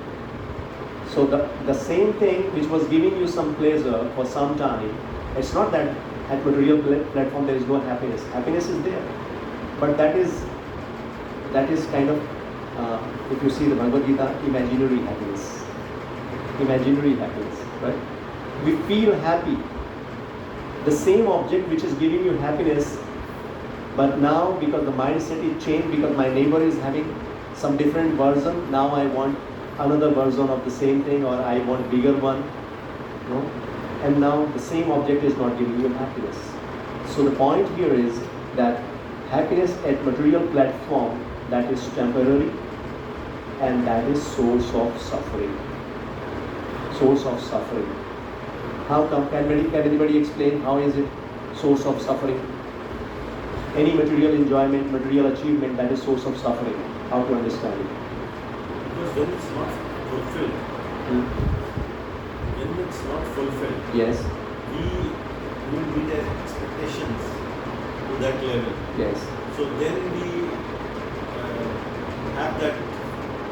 S1: So the same thing which was giving you some pleasure for some time, it's not that at material platform there is no happiness. Happiness is there, but that is kind of, if you see the Bhagavad Gita, imaginary happiness. Imaginary happiness, right? We feel happy. The same object which is giving you happiness, but now because the mindset is changed, because my neighbor is having some different version, now I want another version of the same thing, or I want bigger one, and now the same object is not giving you happiness. So the point here is that happiness at material platform, that is temporary, and that is source of suffering. source of suffering. How come? Can anybody explain how is it source of suffering? Any material enjoyment, material achievement that is source of suffering. How to understand it?
S3: Because when it's not fulfilled, when it's not fulfilled,
S1: Yes.
S3: we will meet our expectations to that level.
S1: Yes.
S3: So then we have that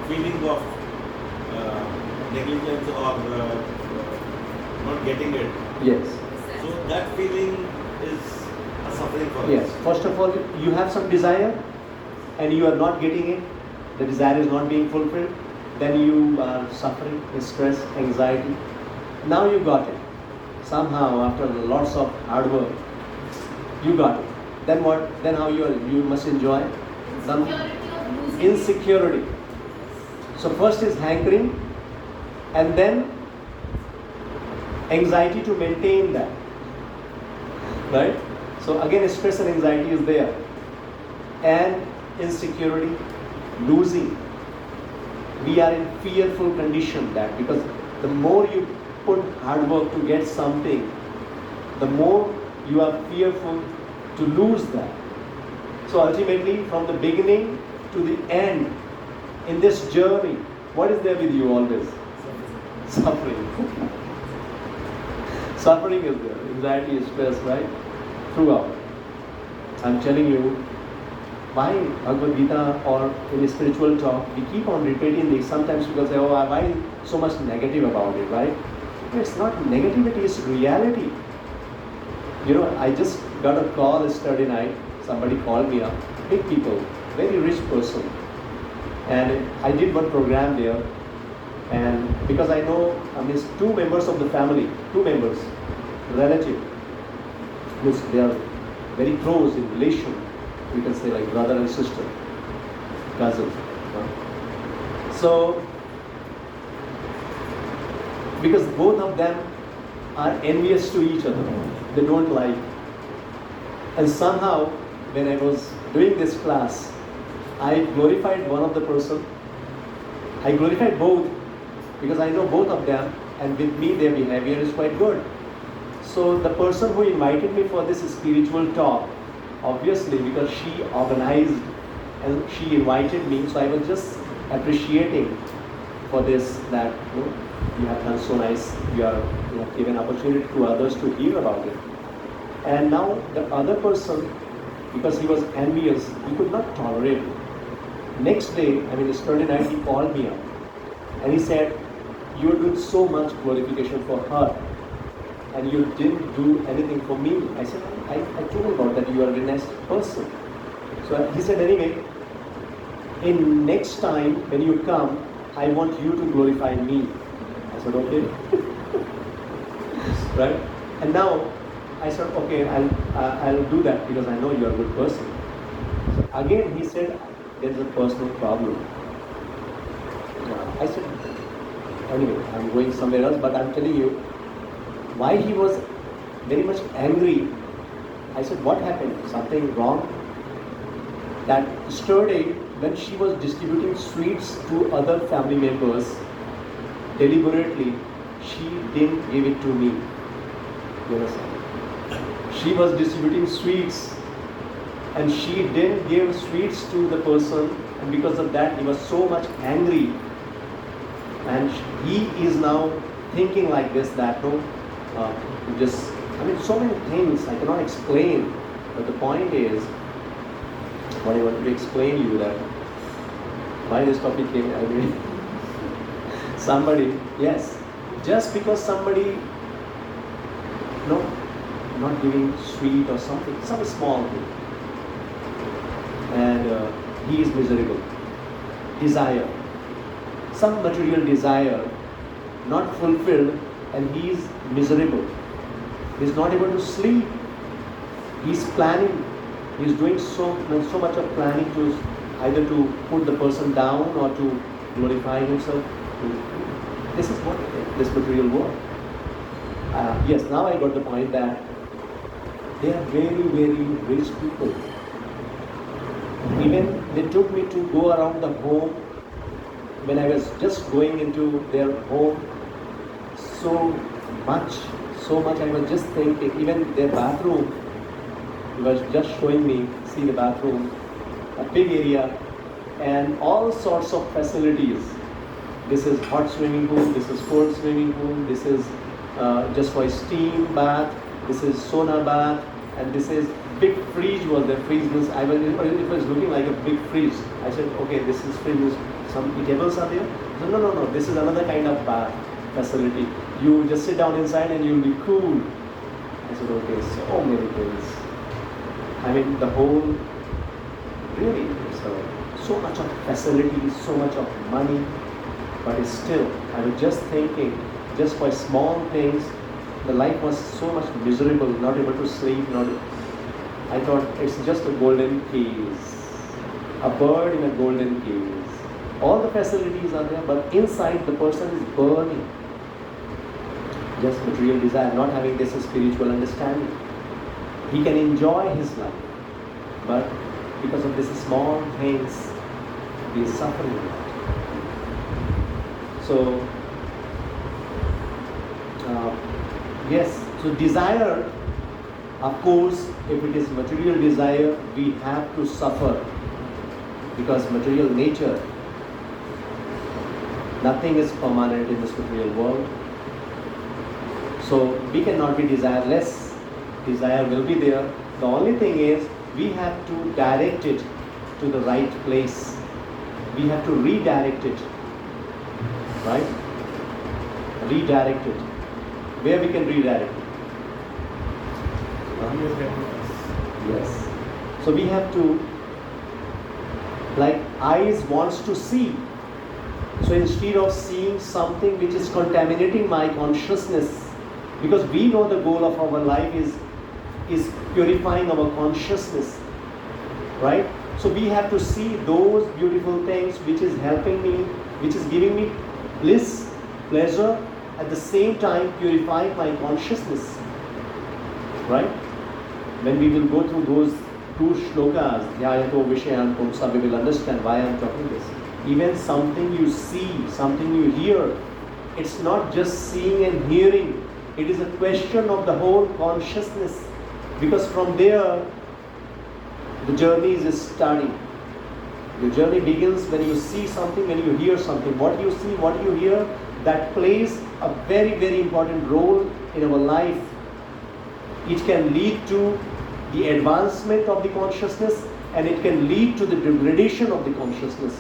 S3: feeling of negligence or not getting it.
S1: Yes.
S3: So that feeling is a suffering for
S1: Yes.
S3: us.
S1: First of all, you have some desire and you are not getting it. The desire is not being fulfilled. Then you are suffering stress, anxiety. Now you got it. Somehow, after lots of hard work, you got it. Then what? Then how you must enjoy? Some
S2: Insecurity of losing.
S1: insecurity. So first is hankering, and then anxiety to maintain that. Right? So again, stress and anxiety is there, and insecurity, losing. We are in fearful condition that because the more you put hard work to get something, the more you are fearful to lose that. So ultimately, from the beginning to the end, in this journey, what is there with you always? Suffering. Suffering is there. Anxiety, stress, right? Throughout. I'm telling you, why Bhagavad Gita or in spiritual talk, we keep on repeating this. Sometimes people say, oh, why so much negative about it, right? It's not negativity, it's reality. You know, I just got a call yesterday night. Somebody called me up, big people, very rich person. And I did one program there. And because I know, two members of the family, relative, means they are very close in relation. We can say like brother and sister, cousin. So, because both of them are envious to each other, they don't like. And somehow, when I was doing this class, I glorified one of the person. I glorified both because I know both of them, and with me their behavior is quite good. So the person who invited me for this spiritual talk, obviously because she organized and she invited me, so I was just appreciating for this that you have done so nice, you have given opportunity to others to hear about it. And now the other person, because he was envious, he could not tolerate it. Next day, yesterday night, he called me up and he said, you are doing so much glorification for her and you didn't do anything for me. I said, I told him about that, you are a very nice person. So he said, anyway, in next time when you come, I want you to glorify me. I said, okay. Right? And now I said, okay, I'll do that because I know you are a good person. So again, he said, there's a personal problem. I said, anyway, I'm going somewhere else, but I'm telling you why he was very much angry. I said, what happened? Something wrong? That yesterday, when she was distributing sweets to other family members, deliberately, she didn't give it to me. You understand? She was distributing sweets and she didn't give sweets to the person, and because of that, he was so much angry. And he is now thinking like this, that so many things I cannot explain. But the point is, what I want to explain to you that why this topic came, somebody, yes, just because somebody, not giving sweet or something, some small thing, and he is miserable. Desire, some material desire, not fulfilled, and he is miserable. He is not able to sleep. He is planning. He is doing so much of planning to either to put the person down or to glorify himself. This is what this material world. Yes, now I got the point that they are very, very rich people. Even they took me to go around the home when I was just going into their home. so much. I was just thinking, even their bathroom, he was just showing me, see the bathroom, a big area, and all sorts of facilities. This is hot swimming pool, this is cold swimming pool, this is just for steam bath, this is sauna bath, and this is big fridge was there. Fridge was, it was looking like a big fridge. I said, okay, this is fridge, some tables are there? So, no, this is another kind of bath facility. You just sit down inside and you'll be cool. I said, okay, so many things. I mean, the whole, really, so much of facilities, so much of money, but still, I was just thinking, just for small things, the life was so much miserable, not able to sleep, I thought it's just a golden case, a bird in a golden case. All the facilities are there, but inside the person is burning. Just material desire, not having this spiritual understanding. He can enjoy his life, but because of these small things, he is suffering. So, yes, so desire, of course, if it is material desire, we have to suffer, because material nature, nothing is permanent in this material world. So we cannot be desireless. Desire will be there. The only thing is, we have to direct it to the right place. We have to redirect it. Right? Redirect it. Where we can redirect it? Yes. So we have to, like eyes wants to see. So instead of seeing something which is contaminating my consciousness, because we know the goal of our life is purifying our consciousness, right? So we have to see those beautiful things which is helping me, which is giving me bliss, pleasure, at the same time purifying my consciousness, right? When we will go through those two shlokas, Dhyayato Vishayantam, so we will understand why I am talking this. Even something you see, something you hear, it's not just seeing and hearing. It is a question of the whole consciousness, because from there the journey is starting. The journey begins when you see something, when you hear something. What you see, what you hear, that plays a very, very important role in our life. It can lead to the advancement of the consciousness, and it can lead to the degradation of the consciousness.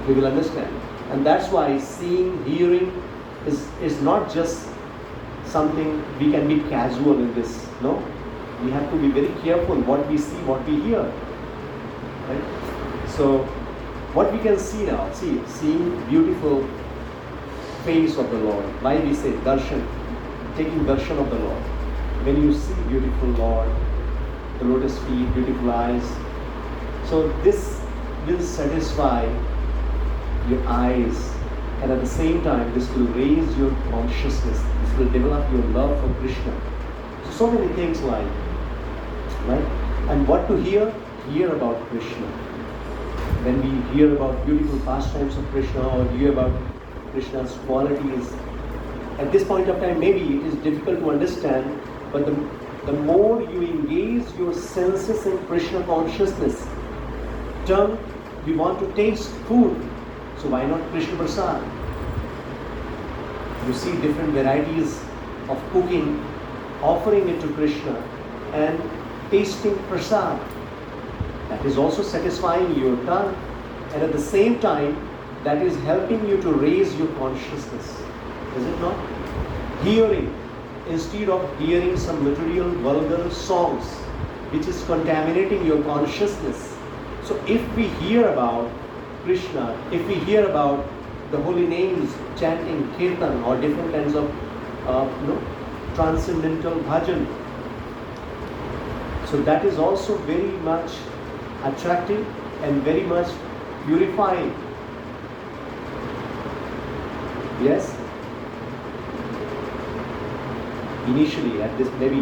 S1: We will understand. And that's why seeing, hearing is not just something we can be casual in this. No, we have to be very careful what we see, what we hear. Right? So, what we can see now, seeing beautiful face of the Lord. Why we say darshan, taking darshan of the Lord. When you see beautiful Lord, the lotus feet, beautiful eyes, so this will satisfy your eyes, and at the same time this will raise your consciousness. This will develop your love for Krishna. So many things like, right? And what to hear? Hear about Krishna. When we hear about beautiful pastimes of Krishna or hear about Krishna's qualities, at this point of time maybe it is difficult to understand, but the more you engage your senses in Krishna consciousness, tongue, we want to taste food, so why not Krishna Prasad? You see different varieties of cooking, offering it to Krishna and tasting prasad. That is also satisfying your tongue, and at the same time that is helping you to raise your consciousness. Is it not? Hearing, instead of hearing some material vulgar songs which is contaminating your consciousness. So if we hear about Krishna, if we hear about the holy names, chanting, kirtan, or different kinds of transcendental bhajan, so that is also very much attractive and very much purifying. Yes? Initially, at this, maybe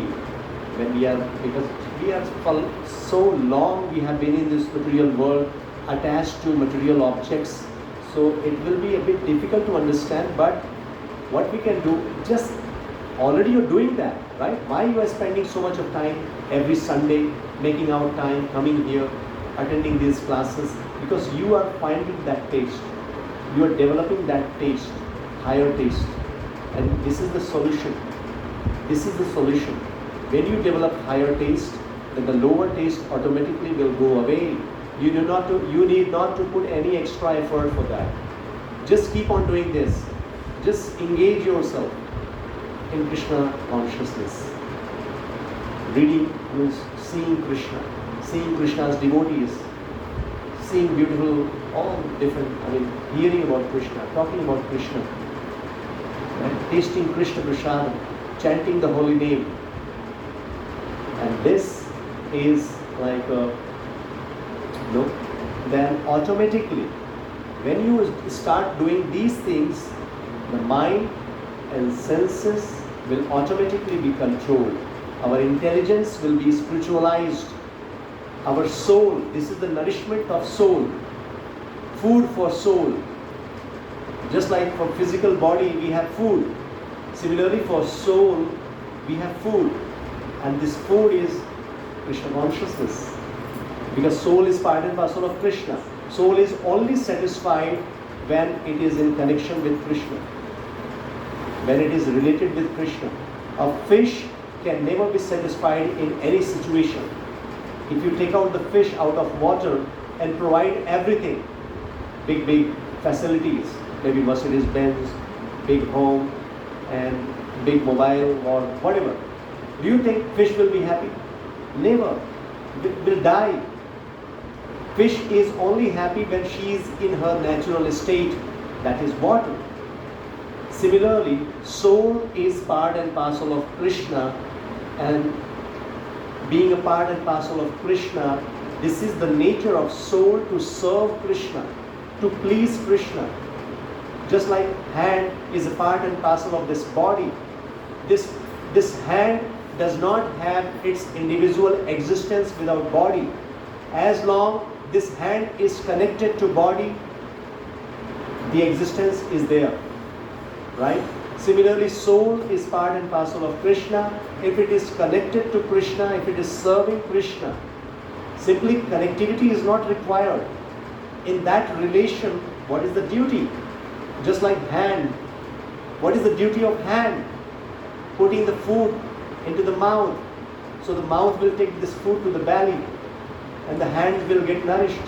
S1: when we are, because we are for so long we have been in this material world, attached to material objects, so it will be a bit difficult to understand, but what we can do, just already you're doing that, right? Why you are spending so much of time every Sunday, making out time, coming here, attending these classes? Because you are finding that taste. You are developing that taste, higher taste. And this is the solution. This is the solution. When you develop higher taste, then the lower taste automatically will go away. You need not to put any extra effort for that. Just keep on doing this. Just engage yourself in Krishna consciousness. Reading means seeing Krishna, seeing Krishna's devotees, seeing beautiful, all different, hearing about Krishna, talking about Krishna, right? Tasting Krishna Prasad, chanting the holy name. And this is like then automatically, when you start doing these things, the mind and senses will automatically be controlled. Our intelligence will be spiritualized. Our soul, this is the nourishment of soul, food for soul. Just like for physical body we have food, similarly for soul we have food, and this food is Krishna consciousness, because soul is part and parcel of Krishna. Soul is only satisfied when it is in connection with Krishna, when it is related with Krishna. A fish can never be satisfied in any situation. If you take out the fish out of water and provide everything, big facilities, maybe Mercedes-Benz, big home and big mobile or whatever, do you think fish will be happy? Never. It will die. Fish is only happy when she is in her natural state, that is water. Similarly, soul is part and parcel of Krishna, and being a part and parcel of Krishna, this is the nature of soul, to serve Krishna, to please Krishna. Just like hand is a part and parcel of this body, this hand does not have its individual existence without body. As long this hand is connected to body, the existence is there, right? Similarly, soul is part and parcel of Krishna. If it is connected to Krishna, if it is serving Krishna, simply connectivity is not required. In that relation, what is the duty? Just like hand, what is the duty of hand? Putting the food into the mouth. So the mouth will take this food to the belly and the hands will get nourished,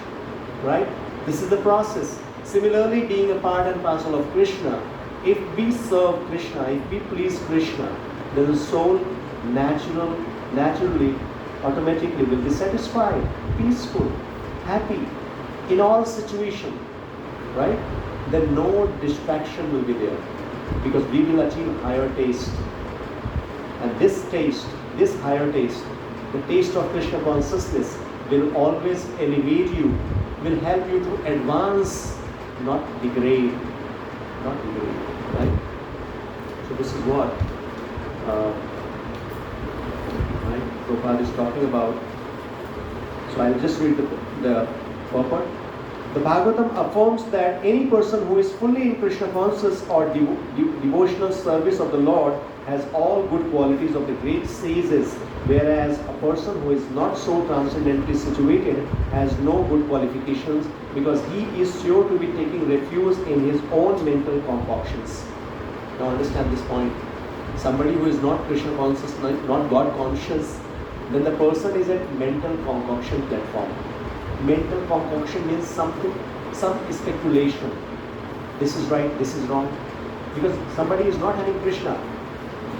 S1: right? This is the process. Similarly, being a part and parcel of Krishna, if we serve Krishna, if we please Krishna, then the soul naturally, automatically will be satisfied, peaceful, happy in all situations, right? Then no distraction will be there, because we will achieve higher taste. And this taste, this higher taste, the taste of Krishna consciousness will always elevate you, will help you to advance, not degrade, right? So this is what right, Prabhupada is talking about. So I'll just read the purport. The Bhagavatam affirms that any person who is fully in Krishna conscious or devotional service of the Lord has all good qualities of the great sages, whereas a person who is not so transcendently situated has no good qualifications, because he is sure to be taking refuge in his own mental concoctions. Now understand this point. Somebody who is not Krishna conscious, not God conscious, then the person is at mental concoction platform. Mental concoction means something, some speculation. This is right, this is wrong. Because somebody is not having Krishna.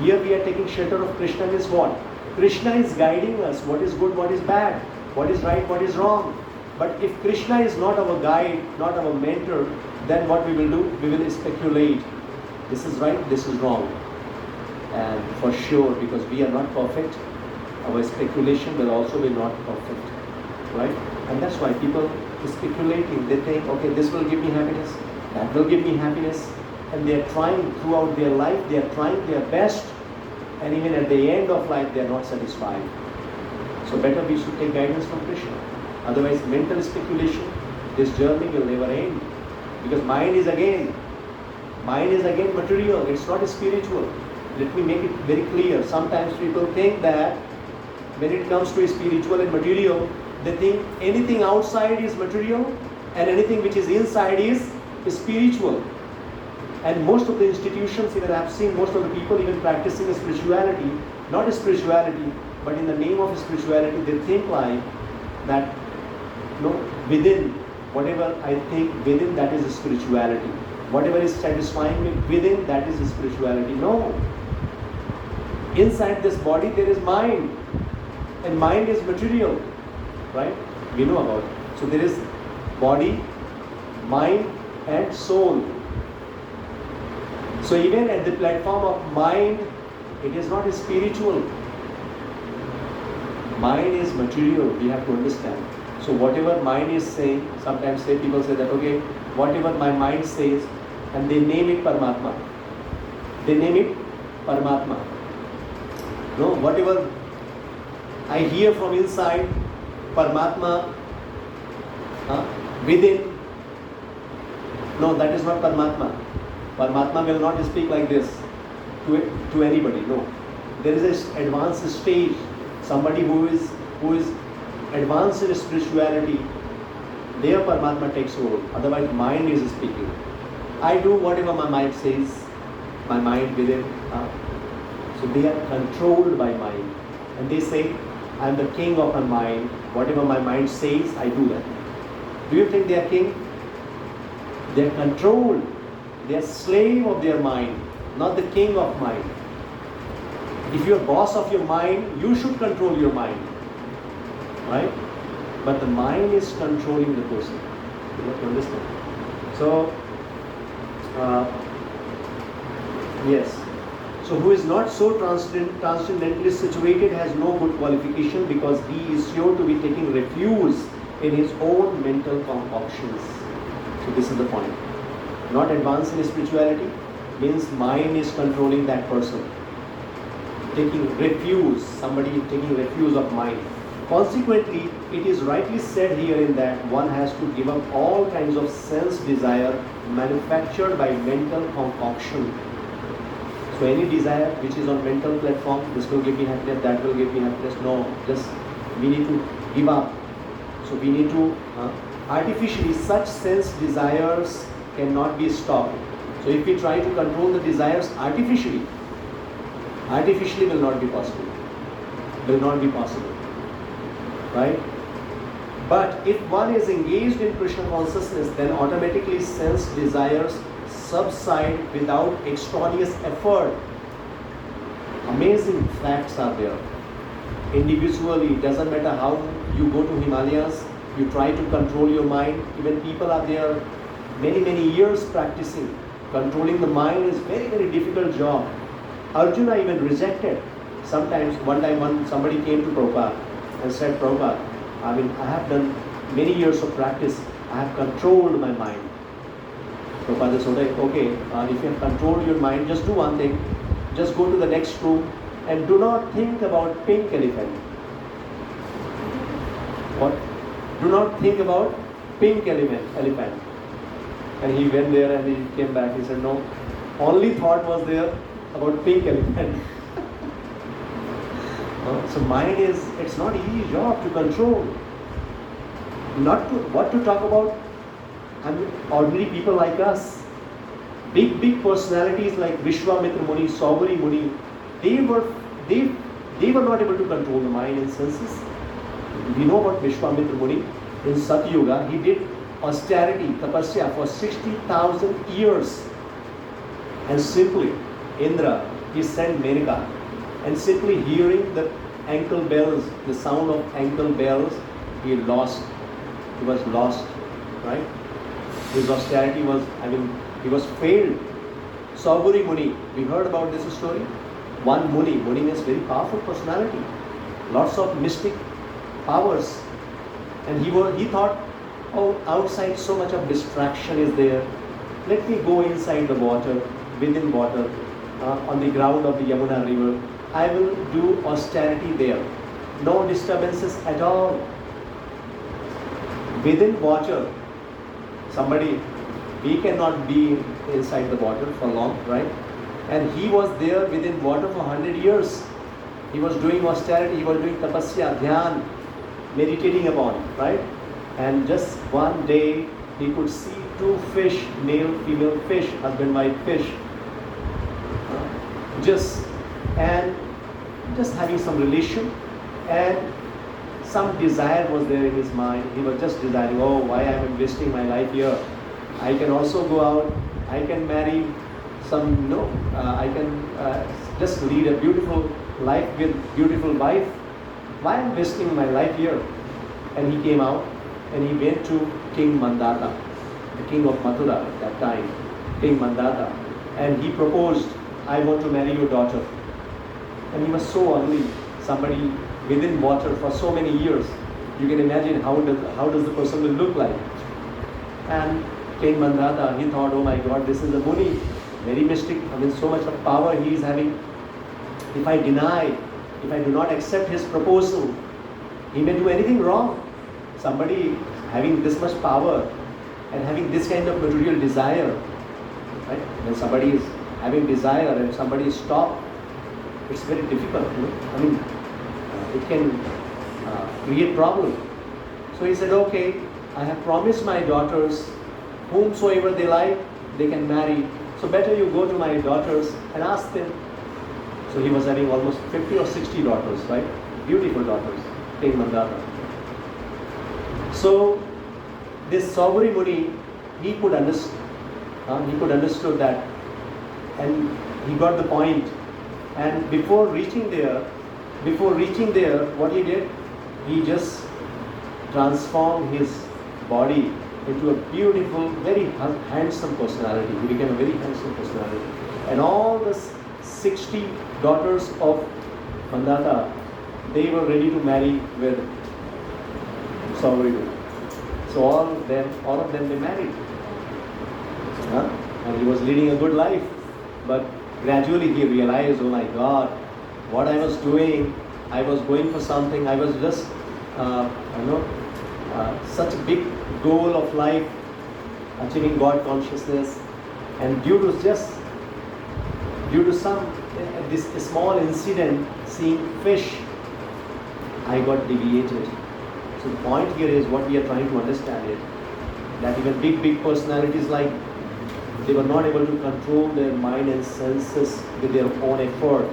S1: Here we are taking shelter of Krishna means what? Krishna is guiding us, what is good, what is bad, what is right, what is wrong. But if Krishna is not our guide, not our mentor, then what we will do? We will speculate. This is right, this is wrong. And for sure, because we are not perfect, our speculation will also be not perfect. Right? And that's why people speculating, they think, okay, this will give me happiness, that will give me happiness. And they are trying throughout their life, they are trying their best, and even at the end of life, they are not satisfied. So better we should take guidance from Krishna. Otherwise, mental speculation, this journey will never end. Because mind is again Mind is again material, it's not spiritual. Let me make it very clear. Sometimes people think that when it comes to spiritual and material, they think anything outside is material and anything which is inside is spiritual. And most of the institutions, even I've seen most of the people even practicing spirituality, not spirituality, but in the name of spirituality, they think like that, within, whatever I think within, that is spirituality. Whatever is satisfying me within, that is spirituality. No. Inside this body there is mind, and mind is material, right? We know about it. So there is body, mind and soul. So even at the platform of mind, it is not spiritual. Mind is material, we have to understand. So whatever mind is saying, sometimes people say that, okay, whatever my mind says, and they name it Paramatma. They name it Paramatma. No, whatever I hear from inside, Paramatma, within, no, that is not Paramatma. Paramatma will not speak like this to anybody, no. There is an advanced stage, somebody who is advanced in spirituality, their Paramatma takes over, otherwise mind is speaking. I do whatever my mind says, my mind within. So they are controlled by mind. And they say, I am the king of my mind. Whatever my mind says, I do that. Do you think they are king? They are controlled. They are slave of their mind, not the king of mind. If you are boss of your mind, you should control your mind. Right? But the mind is controlling the person. You have to understand. So, yes. So who is not so transcendently situated has no good qualification, because he is sure to be taking refuge in his own mental concoctions. So this is the point. Not advanced in spirituality means mind is controlling that person. Taking refuge, somebody is taking refuge of mind. Consequently, it is rightly said here in that one has to give up all kinds of sense desire manufactured by mental concoction. So any desire which is on mental platform, this will give me happiness, that will give me happiness. No, just we need to give up. So we need to artificially, such sense desires cannot be stopped. So if we try to control the desires artificially will not be possible. Will not be possible. Right? But if one is engaged in Krishna consciousness, then automatically sense desires subside without extraneous effort. Amazing facts are there. Individually, it doesn't matter how you go to Himalayas, you try to control your mind. Even people are there many years practicing. Controlling the mind is very difficult job. Arjuna even rejected. Sometimes, one time somebody came to Prabhupada and said, Prabhupada, I have done many years of practice. I have controlled my mind. Prabhupada said, okay, if you have controlled your mind, just do one thing. Just go to the next room and do not think about pink elephant. What? Do not think about pink elephant. And he went there and he came back. He said, no, only thought was there about pink elephant. So mind is, it's not easy job to control. What to talk about ordinary people like us. Big personalities like Vishwamitra Muni, Saubhari Muni, they were not able to control the mind and senses. We know about Vishwamitra Muni. In Satyuga, he did austerity, tapasya for 60,000 years. And simply, Indra, he sent Menaka. And simply hearing the ankle bells, the sound of ankle bells, he was lost, right? His austerity was, he was failed. Saubhari Muni, we heard about this story. One Muni means very powerful personality, lots of mystic powers. And he thought, oh, outside so much of distraction is there. Let me go inside the water, within water, on the ground of the Yamuna river. I will do austerity there. No disturbances at all. Within water, somebody He cannot be inside the water for long, right? And he was there within water for 100 years. He was doing austerity, he was doing tapasya, dhyan, meditating upon, right? And just one day he could see two fish, male, female fish, husband, wife fish, just having some relation, and some desire was there in his mind. He was just desiring, oh, why I am wasting my life here? I can also go out, I can marry some, I can just lead a beautiful life with beautiful wife. Why am I wasting my life here? And he came out and he went to King Mandata, the king of Mathura at that time, King Mandata, and he proposed, I want to marry your daughter. And he was so ugly, somebody within water for so many years. You can imagine how does the person will look like. And King Mandata, he thought, oh my God, this is a Muni, very mystic, so much of power he is having. If I do not accept his proposal, he may do anything wrong. Somebody having this much power and having this kind of material desire, right? When somebody is having desire and somebody is stopped, it's very difficult, it can create problem. So he said, okay, I have promised my daughters, whomsoever they like, they can marry. So better you go to my daughters and ask them. So he was having almost 50 or 60 daughters, right? Beautiful daughters, King Mandata. So this Saubhari Muni, he could understood that, and he got the point. And before reaching there, what he did, he just transformed his body into a beautiful, very handsome personality. He became a very handsome personality. And all the 60 daughters of Mandata, they were ready to marry with Saubhari. So all of them they married. And he was leading a good life. But gradually he realized, oh my God, what I was doing, I was going for something, I was just, such a big goal of life, achieving God consciousness, and due to this small incident, seeing fish, I got deviated. So the point here is, what we are trying to understand is that even big personalities, like, they were not able to control their mind and senses with their own effort.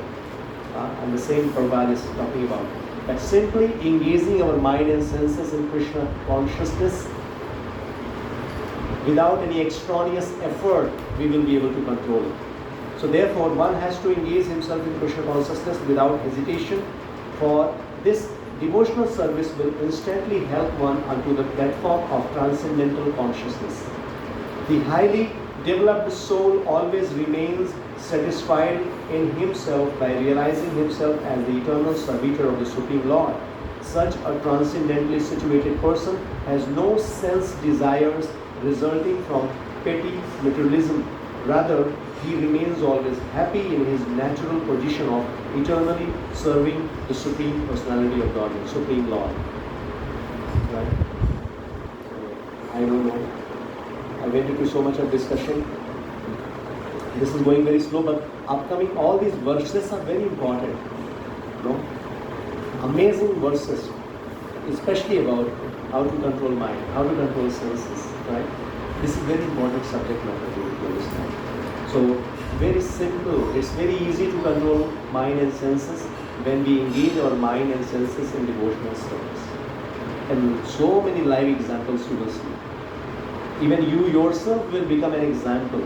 S1: And the same Prabhupada is talking about. That simply engaging our mind and senses in Krishna consciousness, without any extraneous effort, we will be able to control it. So therefore, one has to engage himself in Krishna consciousness without hesitation, for this devotional service will instantly help one onto the platform of transcendental consciousness. The highly developed soul always remains satisfied in himself by realizing himself as the eternal servitor of the Supreme Lord. Such a transcendently situated person has no sense desires resulting from petty materialism. Rather, he remains always happy in his natural position of eternally serving the Supreme Personality of God, the Supreme Lord. Right? I don't know. I went into so much of discussion. This is going very slow, but upcoming, all these verses are very important. Amazing verses, especially about how to control mind, how to control senses, right? This is very important subject matter to understand. So, very simple. It's very easy to control mind and senses when we engage our mind and senses in devotional service. And so many live examples you will see. Even you yourself will become an example.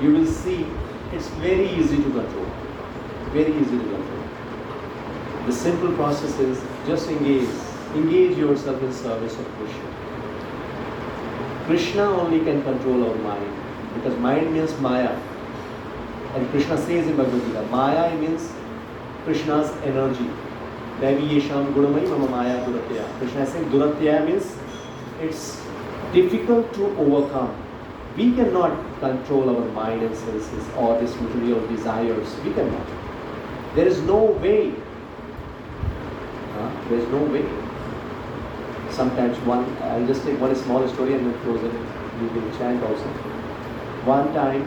S1: You will see it's very easy to control. Very easy to control. The simple process is just engage yourself in service of Krishna. Krishna only can control our mind, because mind means Maya. And Krishna says in Bhagavad Gita, Maya means Krishna's energy. Devi yesham gunamai mama maya duratya. Krishna is saying duratya means it's difficult to overcome. We cannot control our mind and senses or this material desires. We cannot. There is no way. There is no way. Sometimes I'll just take one small story and then close it. We will chant also. One time,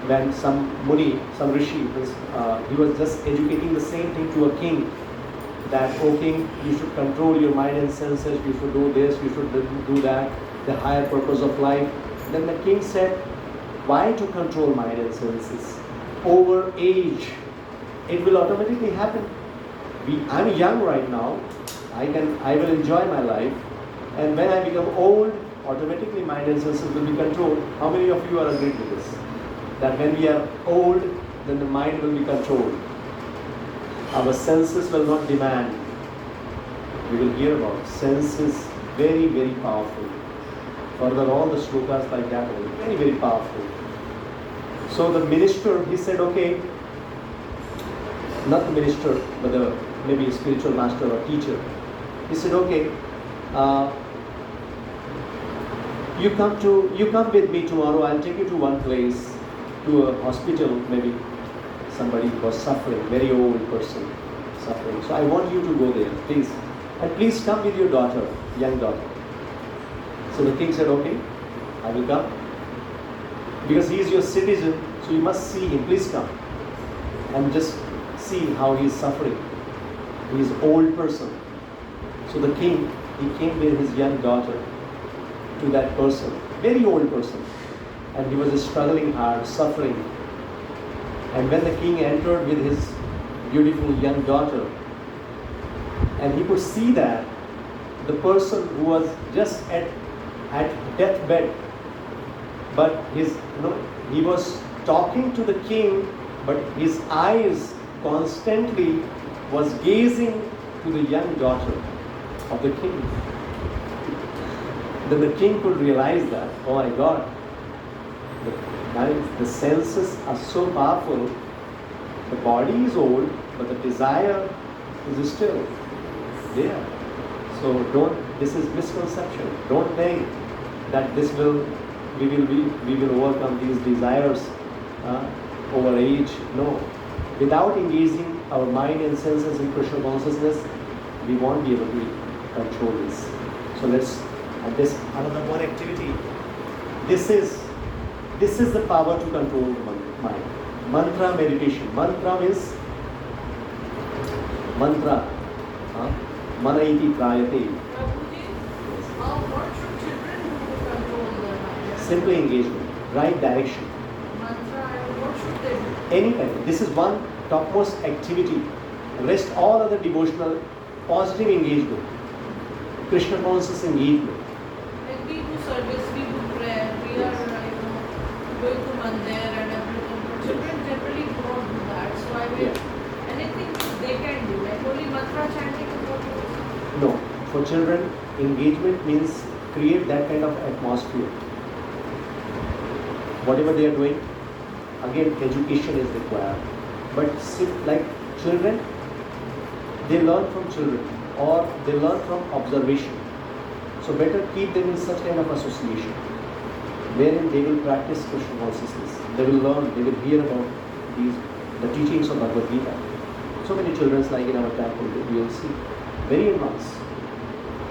S1: when some Muni, some Rishi, he was just educating the same thing to a king, that, "O king, you should control your mind and senses, you should do this, you should do that, the higher purpose of life." Then the king said, "Why to control mind and senses? Over age, it will automatically happen. I'm young right now, I will enjoy my life, and when I become old, automatically mind and senses will be controlled." How many of you are agreed with this? That when we are old, then the mind will be controlled. Our senses will not demand. We will hear about senses, very, very powerful. Further, all the shlokas like that are very, very powerful. So the minister, he said, okay, not the minister, but maybe a spiritual master or teacher. He said, okay, you come with me tomorrow. I'll take you to one place, to a hospital, maybe somebody who was suffering, very old person suffering. So I want you to go there, please. And please come with your daughter, young daughter. So the king said, okay, I will come. Because he is your citizen, so you must see him. Please come. And just see how he is suffering. He is an old person. So the king, he came with his young daughter to that person, very old person. And he was struggling hard, suffering. And when the king entered with his beautiful young daughter, and he could see that the person who was just at deathbed, but he was talking to the king, but his eyes constantly was gazing to the young daughter of the king. Then the king could realize that, oh my God, the senses are so powerful. The body is old, but the desire is still there. So this is misconception. Don't think that we will overcome these desires over age. No. Without engaging our mind and senses in Krishna consciousness, we won't be able to control this. So this another one activity. This is the power to control the mind. Mantra meditation. Mantra means mantra. Mana iti prayate.
S2: What should children do to control their mind?
S1: Simply engagement, right direction.
S2: Mantra, what should they do?
S1: Any kind. This is one topmost activity. Rest all other devotional, positive engagement, Krishna conscious engagement.
S2: Like we do service, we do prayer, we are going to mandir and everything. But children generally do not do that. So anything they can do, like only mantra chanting is what it is.
S1: No, for children, engagement means create that kind of atmosphere. Whatever they are doing, again, education is required. But like children, they learn from children or they learn from observation. So better keep them in such kind of association, wherein they will practice Krishna consciousness. They will learn, they will hear about the teachings of Bhagavad Gita. So many children, like in our temple, you will see, very advanced.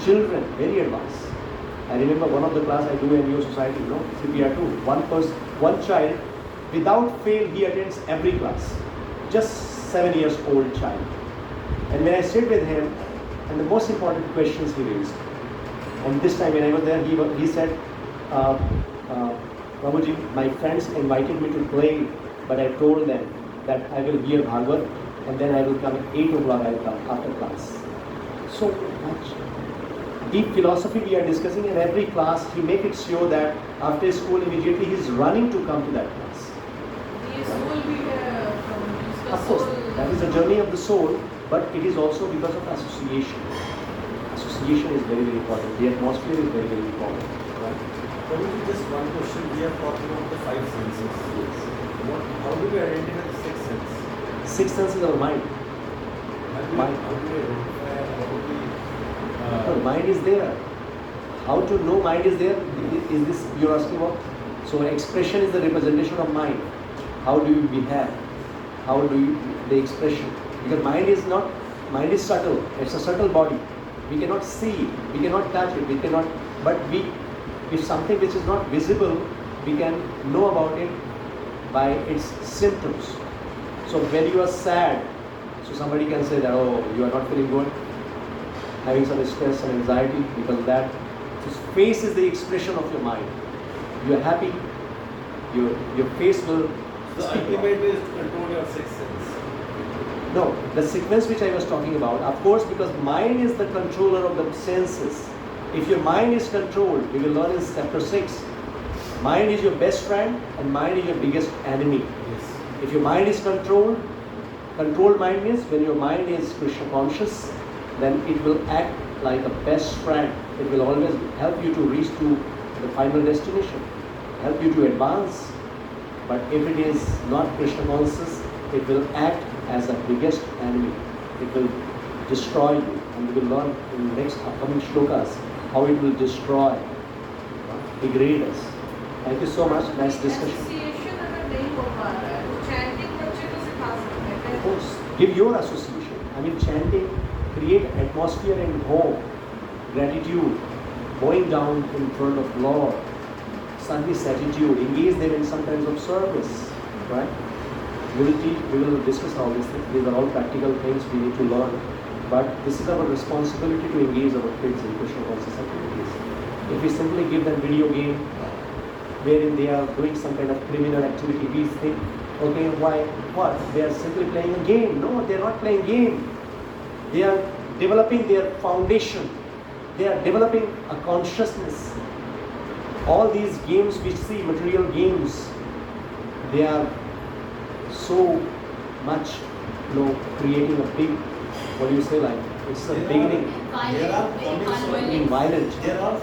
S1: Children, very advanced. I remember one of the class I do in your society, CPR2. One child, without fail, he attends every class. Just 7 years old child. And when I stayed with him, and the most important questions he raised. And this time when I was there, he said, Prabhuji, my friends invited me to play, but I told them that I will hear Bhagavad, and then I will come at 8 o'clock, I will come after class. So much deep philosophy we are discussing in every class. He make it sure that after school immediately he is running to come to that class.
S2: The soul we from
S1: Of course, that is the journey of the soul, but it is also because of association. Association is very, very important. The atmosphere is very, very important. Right?
S3: Probably just one question. We are talking about the five senses.
S1: Yes.
S3: How do we identify the sixth sense?
S1: Sixth sense is our mind. Mind.
S3: How do we identify? How do we?
S1: Our mind is there. How to know mind is there? Is this you're asking about? So expression is the representation of mind. How do you behave? How do you the expression? Because mind is subtle. It's a subtle body. We cannot see it, we cannot touch it, we cannot, but if something which is not visible, we can know about it by its symptoms. So when you are sad, so somebody can say that, oh, you are not feeling good, having some stress and anxiety because of that. So face is the expression of your mind. You are happy, your face will
S3: The
S1: speak.
S3: ultimate is to control your sixth sense.
S1: No, the sequence which I was talking about, of course, because mind is the controller of the senses. If your mind is controlled, we will learn in chapter 6, mind is your best friend and mind is your biggest enemy.
S3: Yes.
S1: If your mind is controlled mind means when your mind is Krishna conscious, then it will act like a best friend. It will always help you to reach to the final destination, help you to advance. But if it is not Krishna conscious, it will act as the biggest enemy. It will destroy you, and we will learn in the next upcoming shlokas how it will destroy, degrade us. Thank you so much. Nice discussion.
S2: Association अगर नहीं हो पा रहा है तो chanting बच्चे को सिखा सकते हैं.
S1: Of course, give your association. I mean, chanting, create atmosphere in home, gratitude, bowing down in front of Lord, service attitude, engage them in some kinds of service, right? We will discuss all these things. These are all practical things we need to learn. But this is our responsibility to engage our kids in Krishna conscious activities. If we simply give them video game, wherein they are doing some kind of criminal activity, we think, okay, why? What? They are simply playing a game. No, they are not playing game. They are developing their foundation. They are developing a consciousness. All these games we see, material games, they are so much, creating a big, what do you say, like, it's a beginning,
S3: There are comics
S1: being violent.
S3: There are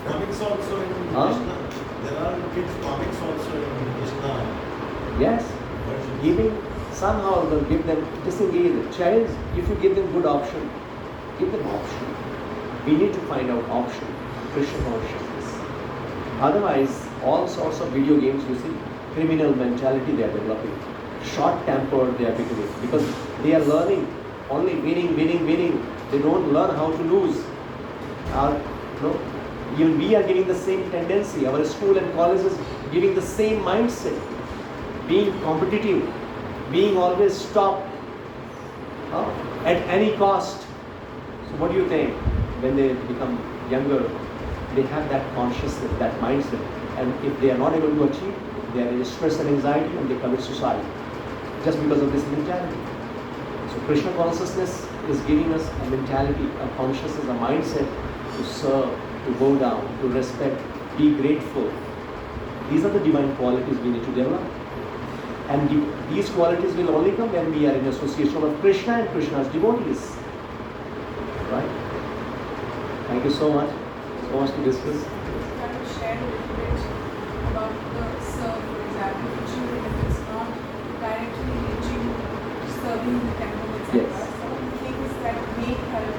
S3: comics also in Krishna. There are kids comics also in Krishna.
S1: Yes,
S3: versions.
S1: giving, somehow will give them, disengage the child. If you give them good option, give them option. We need to find out option, Krishna consciousness. Otherwise, all sorts of video games, you see, criminal mentality they are developing. Short tempered they are becoming because they are learning only winning. They don't learn how to lose. Even we are getting the same tendency. Our school and colleges giving the same mindset, being competitive, being always top at any cost. So what do you think? When they become younger, they have that consciousness, that mindset, and if they are not able to achieve, they are in stress and anxiety and they commit suicide just because of this mentality. So Krishna consciousness is giving us a mentality, a consciousness, a mindset to serve, to bow down, to respect, be grateful. These are the divine qualities we need to develop. And these qualities will only come when we are in association of Krishna and Krishna's devotees. Right? Thank you so much. So much to discuss.
S2: Can you share a little bit about the serve, for example, children if it's not directly reaching serving in the temple, etc.
S1: Yes.
S2: Some of the things that make help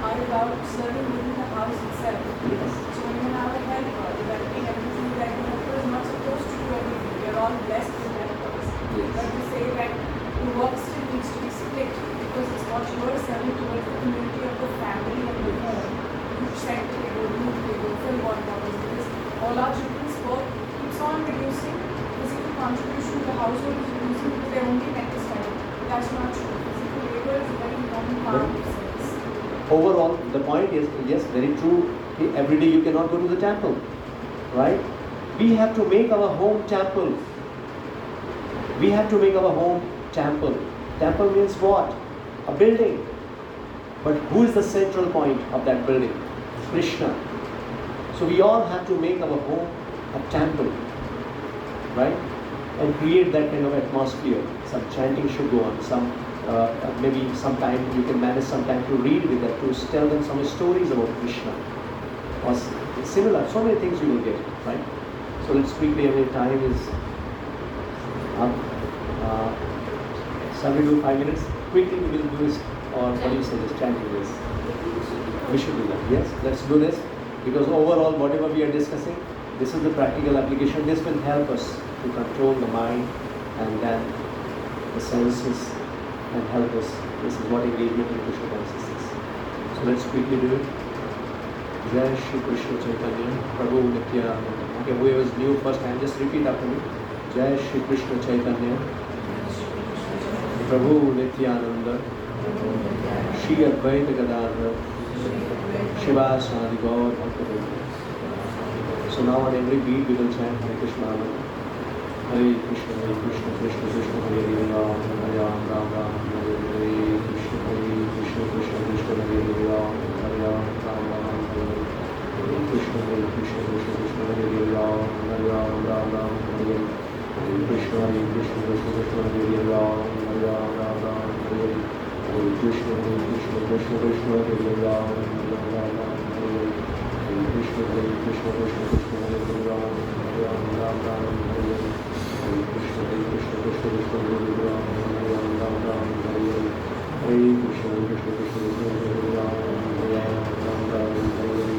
S2: are about serving within the house itself.
S1: Yes.
S2: So when you have a helper, developing everything that the helper is not supposed to do everything. We are all blessed with helpers.
S1: Yes.
S2: But to say that the work still needs to be split because it's what you are serving towards the community of the family and the home. Set table, move table, fill water bottles, because all our children's work keeps on reducing. Physical contribution to the household is reducing because they're only meant to study. That's not true. Physical labor is a very important part of the service.
S1: Overall, the point is, yes, very true. Every day you cannot go to the temple, right? We have to make our home temple. We have to make our home temple. Temple means what? A building. But who is the central point of that building? Krishna. So we all have to make our home a temple, right? And create that kind of atmosphere. Some chanting should go on. Some maybe sometime you can manage some time to read with them, to tell them some stories about Krishna. Or similar, so many things you will get, right? So let's quickly, every time is up. Shall we do 5 minutes? Quickly we will do this, or what do you say, just chanting this? We should do that, yes, let's do this, because overall whatever we are discussing, this is the practical application. This will help us to control the mind and then the senses and help us. This is what engagement in Krishna consciousness is. So let's quickly do it. Jai Shri Krishna Chaitanya Prabhu Nityananda Okay, whoever is new first time, just repeat after me. Jai Shri Krishna Chaitanya, Prabhu Nityananda, Shri Advaita Gadadhar, Shivasadi Gaur Bhaktivinoda. So now on every beat we will chant Hare Krishna Mantra. Hare Krishna, Krishna Krishna, Hare Hare Ram, Hare Ram, Ram Ram, Hare Hare, Krishna Krishna, Krishna Hare Hare Ram, Hare Ram, Ram Ram, Hare Hare. Krishna Krishna, Krishna Hare Hare Ram, Hare Ram, Ram Ram, Hare Hare. Krishna Krishna, Krishna Hare Hare Ram, Hare Ram, Ram Ram, Hare Hare. Krishna Krishna, Krishna Hare Hare Ram, Hare Ram, Ram Ram, Hare Hare. Krishna Krishna, Krishna Hare Hare Ram, Hare Ram, Ram Ram, Hare Hare. Krishna Krishna, Krishna Hare Hare Ram, Hare Ram, Ram Ram, Hare Hare. Hare Krishna Krishna, Krishna Hare Hare Ram, Hare Ram, Ram Ram, Hare Hare. Krishna Krishna, Krishna Hare Hare Ram, Hare Ram, Ram Ram, Hare Hare.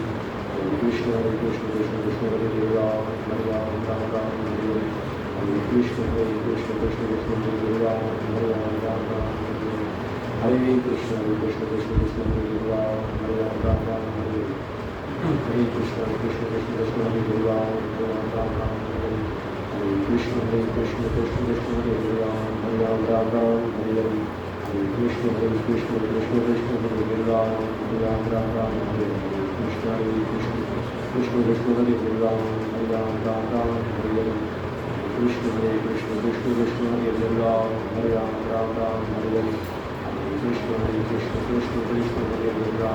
S1: Krishna Krishna, Krishna Hare Hare Ram, Hare Ram, Ram Ram, Hare Hare. Hare Krishna Krishna, Krishna Hare Hare Ram, Hare Ram, Ram Ram, Hare Hare. Hare Krishna Krishna, Krishna Hare Hare Ram, Hare Ram, Ram Ram, Hare Hare. Hare Krishna Krishna, Krishna Hare Hare Ram, Hare Ram, Ram Ram, Hare Hare. Hare Krishna Krishna, Krishna Hare Hare Ram, Hare Ram, Ram Ram, Hare Hare. Krishna Krishna, Krishna Hare Hare Ram, Hare Ram, Ram Ram, Hare Hare. Krishna Krishna, Krishna Hare Hare Ram, Hare Ram, Ram Ram, Hare Hare. Krishna Krishna, Krishna Hare Hare Ram, Hare Ram, Ram Ram, Hare Hare. Krishna Krishna, Krishna Hare Hare Ram, Hare Ram, Ram Ram, Hare Hare. Krishna Krishna, Krishna Hare Hare Ram, Hare Ram, Ram Ram, Hare Hare. Krishna Krishna, Krishna Hare Hare. Hare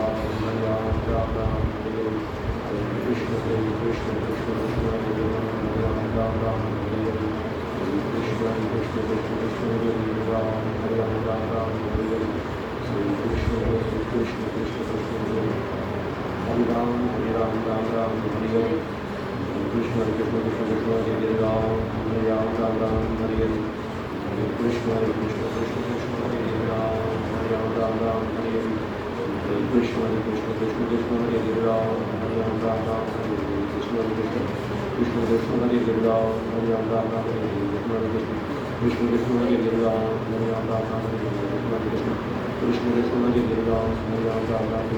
S1: Ram, Ram Ram, Hare Hare. Krishna Krishna, Krishna Hare Hare Ram, Hare Ram, Ram Ram, Hare Hare. Krishna Krishna, Krishna Hare Hare Ram, Hare Ram, Ram Ram, Hare Hare. Krishna Krishna, Krishna Hare Hare Ram, Hare Ram, Ram Ram, Hare Hare. Krishna Krishna, Krishna Hare Hare Ram, Hare Ram, Ram Ram, Hare Hare. Krishna Krishna, Hare Hare Ram, Hare Ram, Ram Ram, Hare Hare. Krishna Krishna, Hare Hare Ram, Hare Ram, Ram Ram, Hare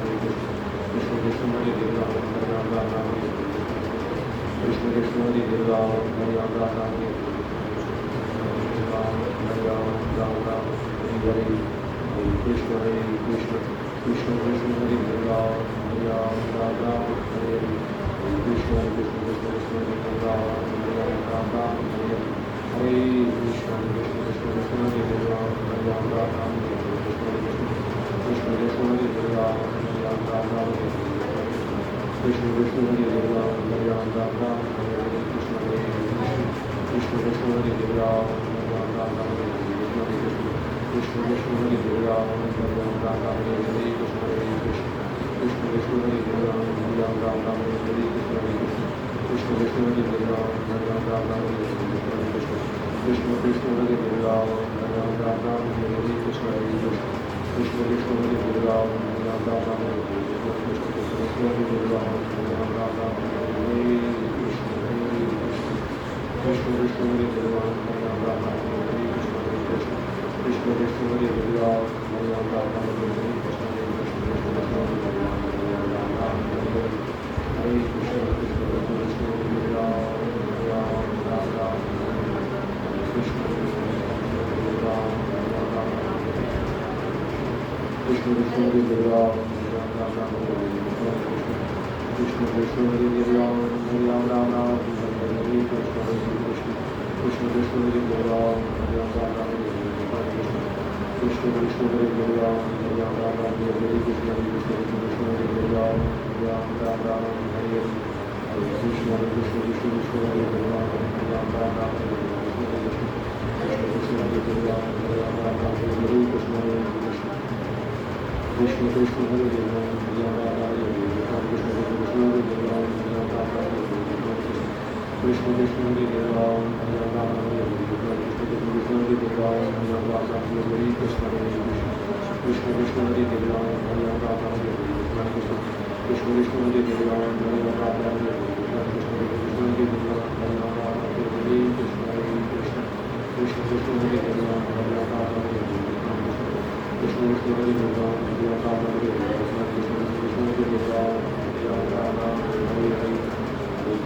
S1: Hare. Krishna Krishna, Hare Hare Ram, Hare Ram, Ram Ram, Hare Hare. Krishna Krishna, Hare Hare Ram, Hare Ram, Ram Ram, Hare Hare. Hare Ram, Ram Ram, Hare Hare. Hare Krishna, Krishna Krishna, Hare Hare Ram, Hare Ram, Ram Ram, Hare Hare. Hare Krishna, Krishna Hare Hare Ram, Hare Ram, Ram Ram, Hare Hare. Hare Krishna, Krishna Hare Hare Ram, Hare Ram, Ram Ram, Hare Hare. Krishna Krishna, Hare Hare Ram, Hare Ram, Ram Ram, Hare Hare. Krishna Krishna, Hare Hare Ram, Hare Ram, Ram Ram, Hare Hare. Krishna Krishna, Hare Hare Ram, Hare Ram, Ram Ram, Hare Hare. Krishna Krishna, Hare Hare Ram, Hare Ram, Ram Ram, Hare Hare. Krishna Krishna, Hare Hare Ram, Hare Ram, Ram Ram, Hare Hare. Krishna Krishna, Hare Hare Ram, Hare Ram, Ram Ram, Hare Hare. Krishna Krishna, Hare Hare Ram, Hare Ram, Ram Ram, Hare Hare. Krishna Krishna, Hare Hare Ram, Hare Ram, Ram Ram, Hare Hare. Krishna Krishna, Hare Hare Ram, Hare Ram, Ram Ram, Hare Hare. Krishna Krishna, Hare Hare Ram, Hare Ram, Ram Ram, Hare Hare. Krishna Krishna, Hare Hare Ram, Hare Ram, Ram Ram, Hare Hare. Krishna Krishna, Hare Hare Ram, Hare Ram, Ram Ram, Hare Hare. Hare Krishna, Krishna Krishna, Hare Hare Ram, Hare Ram, Ram Ram, Hare Hare. Krishna Krishna, Hare Hare Ram, Hare Ram, Ram Ram, Hare Hare. Krishna Krishna, Hare Hare Ram, Hare Ram, Ram Ram, Hare Hare. Krishna Krishna, Hare Hare Ram, Hare Ram, Ram Ram, Hare Hare. Krishna Krishna, Hare Hare Ram, Hare Ram, Ram Ram, Hare Hare. Krishna Krishna, Hare Hare Ram, Hare Ram, Ram Ram, Hare Hare. Krishna Krishna, Hare Hare Ram, Hare Ram, Ram Ram, Hare Hare. Hare Krishna, Krishna Krishna, Hare Hare Ram, Hare Ram, Ram Ram, Hare Hare. Krishna Krishna, Hare Hare Ram, Hare Ram, Ram Ram, Hare Hare. Krishna Krishna, Krishna Hare Hare Ram, Hare Ram, Ram Ram, Hare Hare. Krishna Krishna, Hare Hare Ram, Hare Ram, Ram Ram, Hare Hare. Krishna Krishna, Hare Hare Ram, Hare Ram, Ram Ram, Hare Hare. Krishna Krishna, Hare Hare Ram, Hare Ram, Ram Ram, Hare Hare. Krishna Krishna, Hare Hare Ram, Hare Ram, Ram Ram, Hare Hare. Krishna Krishna, Hare Hare Ram, Hare Ram, Ram Ram, Hare Hare. Krishna Krishna, Hare Hare Ram, Hare Ram, Ram Ram, Hare Hare. Krishna Krishna, Hare Hare Ram, Hare Ram, Ram Ram, Hare Hare. Krishna Krishna, Hare Hare Ram, Hare Ram, Ram Ram, Hare Hare. Krishna Krishna, Hare Hare Ram, Hare Ram, Ram Ram, Hare Hare.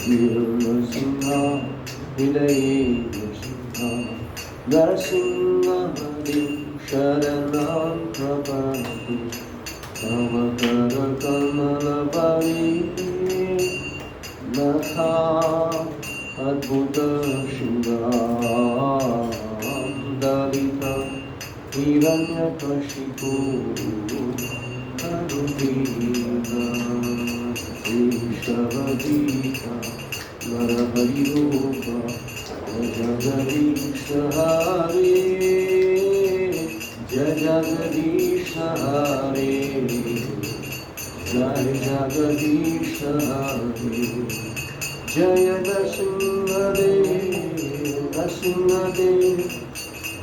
S1: Narasimha, Hidaye Narasimha, Narasimhadim Sharanam Prabhati, Kamakara Kamalabari, Natha Adbhuta Shindram, Dalita Hiranyakashipu, Karudina, Ishavadita, Naraharirupa, Jagadisha Hare, Jagadisha Hare, Jai Jagadisha Hare, Jaya Narasimhadev, Narasimhadev,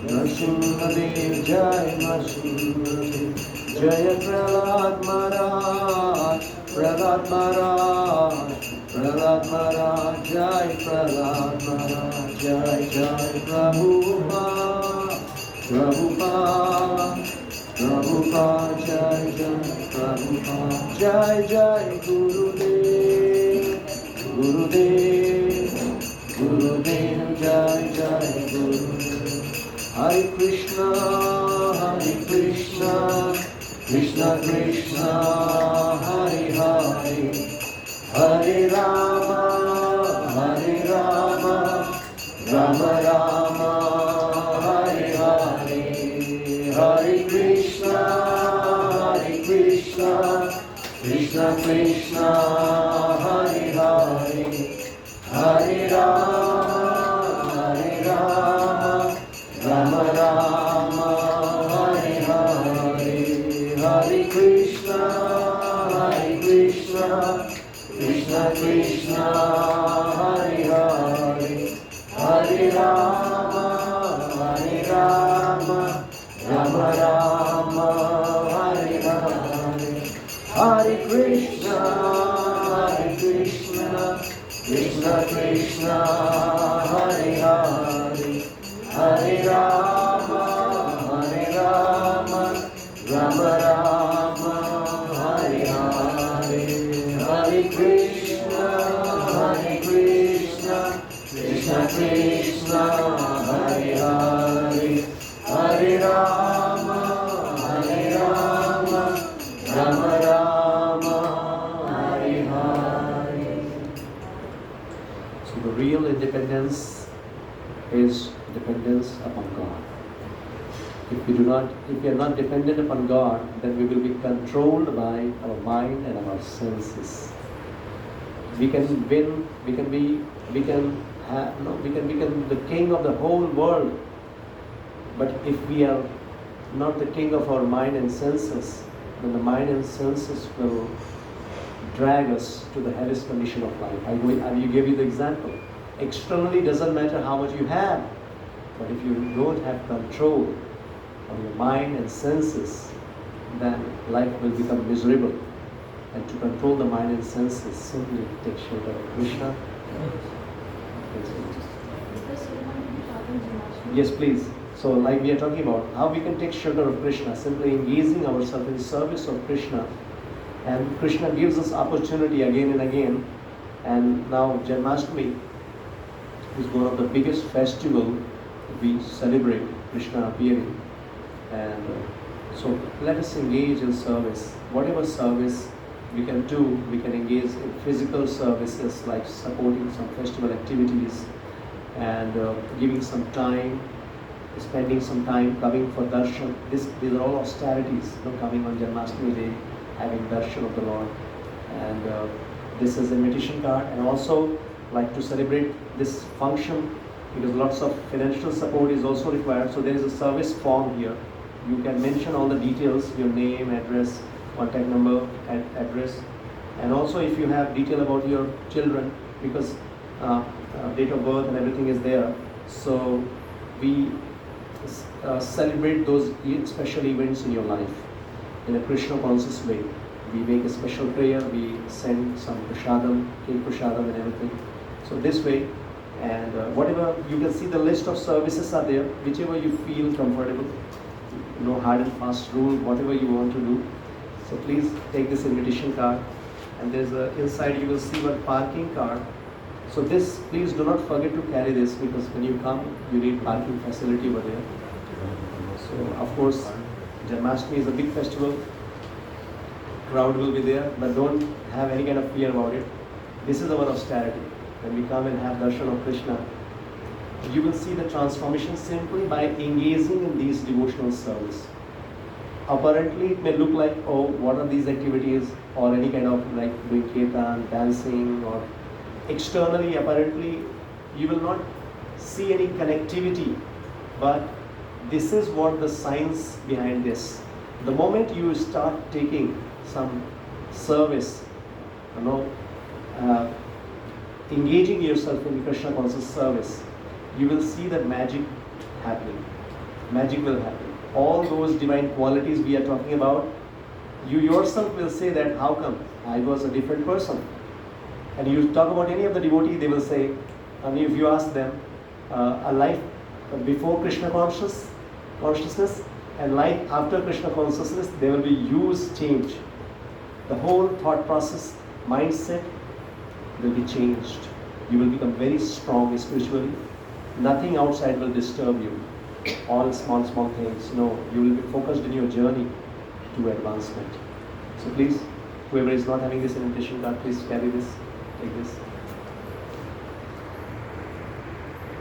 S1: Narasimhadev, Jai Narasimhadev, Jaya Prahlad Maharaj, Prahlad Maharaj, Prahlad Maharaj, Jai Prahlad Maharaj, Jai Jai Prabhupada, Prabhupada, Prabhupada, Jai Jai Prabhupada, Jai Jai Gurudev, Gurudev, Gurudev, Jai Jai Gurudev. Hare Krishna, Krishna Krishna, Hare Hare, Hare Rama, Rama Rama, Hare Hare, Hare Krishna, Krishna Krishna, Hare Hare, Hare Rama, Rama Rama, Hare Hare, Hare Krishna, Krishna Krishna, Hare Hare, Hare Rama, Rama Rama, Hare Hare, Hare Krishna, Krishna Krishna, Hare Hare, Hare Rama, Rama Rama, Hare Hare, Hare Krishna, Krishna Krishna, Hare Hare, Hare Rama, Rama Rama, Hare Hare. So the real independence is dependence upon God. If we are not dependent upon God, then we will be controlled by our mind and our senses. We can win, we can become the king of the whole world. But if we are not the king of our mind and senses, then the mind and senses will drag us to the hellest condition of life. I will give you the example. Externally doesn't matter how much you have, but if you don't have control on your mind and senses, then life will become miserable. And to control the mind and senses, simply take shelter of Krishna. Yes, please. So like we are talking about, how we can take shelter of Krishna, simply engaging ourselves in service of Krishna. And Krishna gives us opportunity again and again. And now Janmashtami is one of the biggest festival we celebrate Krishna appearing. And so let us engage in service. Whatever service we can do, we can engage in physical services like supporting some festival activities and giving some time, spending some time coming for darshan. These are all austerities, coming on Janmashtami day, having darshan of the Lord. And this is a invitation card, and also like to celebrate this function because lots of financial support is also required. So there is a service form here. You can mention all the details, your name, address, contact number, address, and also if you have detail about your children, because date of birth and everything is there. So we celebrate those special events in your life in a Krishna conscious way. We make a special prayer, we send some prasadam, cake prasadam and everything. So this way, and whatever, you can see the list of services are there, whichever you feel comfortable. No hard and fast rule, whatever you want to do. So please take this invitation card, and there's inside you will see one parking card. So this, please do not forget to carry this, because when you come, you need parking facility over there. So of course, Janmashtami is a big festival. Crowd will be there, but don't have any kind of fear about it. This is our austerity. When we come and have darshan of Krishna, you will see the transformation simply by engaging in these devotional service. Apparently, it may look like, oh, what are these activities, or any kind of like doing kirtan, dancing, or externally, apparently, you will not see any connectivity. But this is what the science behind this. The moment you start taking some service, engaging yourself in Krishna conscious service, you will see that magic happening. Magic will happen. All those divine qualities we are talking about, you yourself will say that, how come? I was a different person. And you talk about any of the devotee, they will say, and if you ask them, a life before Krishna consciousness and life after Krishna consciousness, there will be huge change. The whole thought process, mindset will be changed. You will become very strong spiritually. Nothing outside will disturb you. All small things. No, you will be focused in your journey to advancement. So please, whoever is not having this invitation card, please carry this, take this.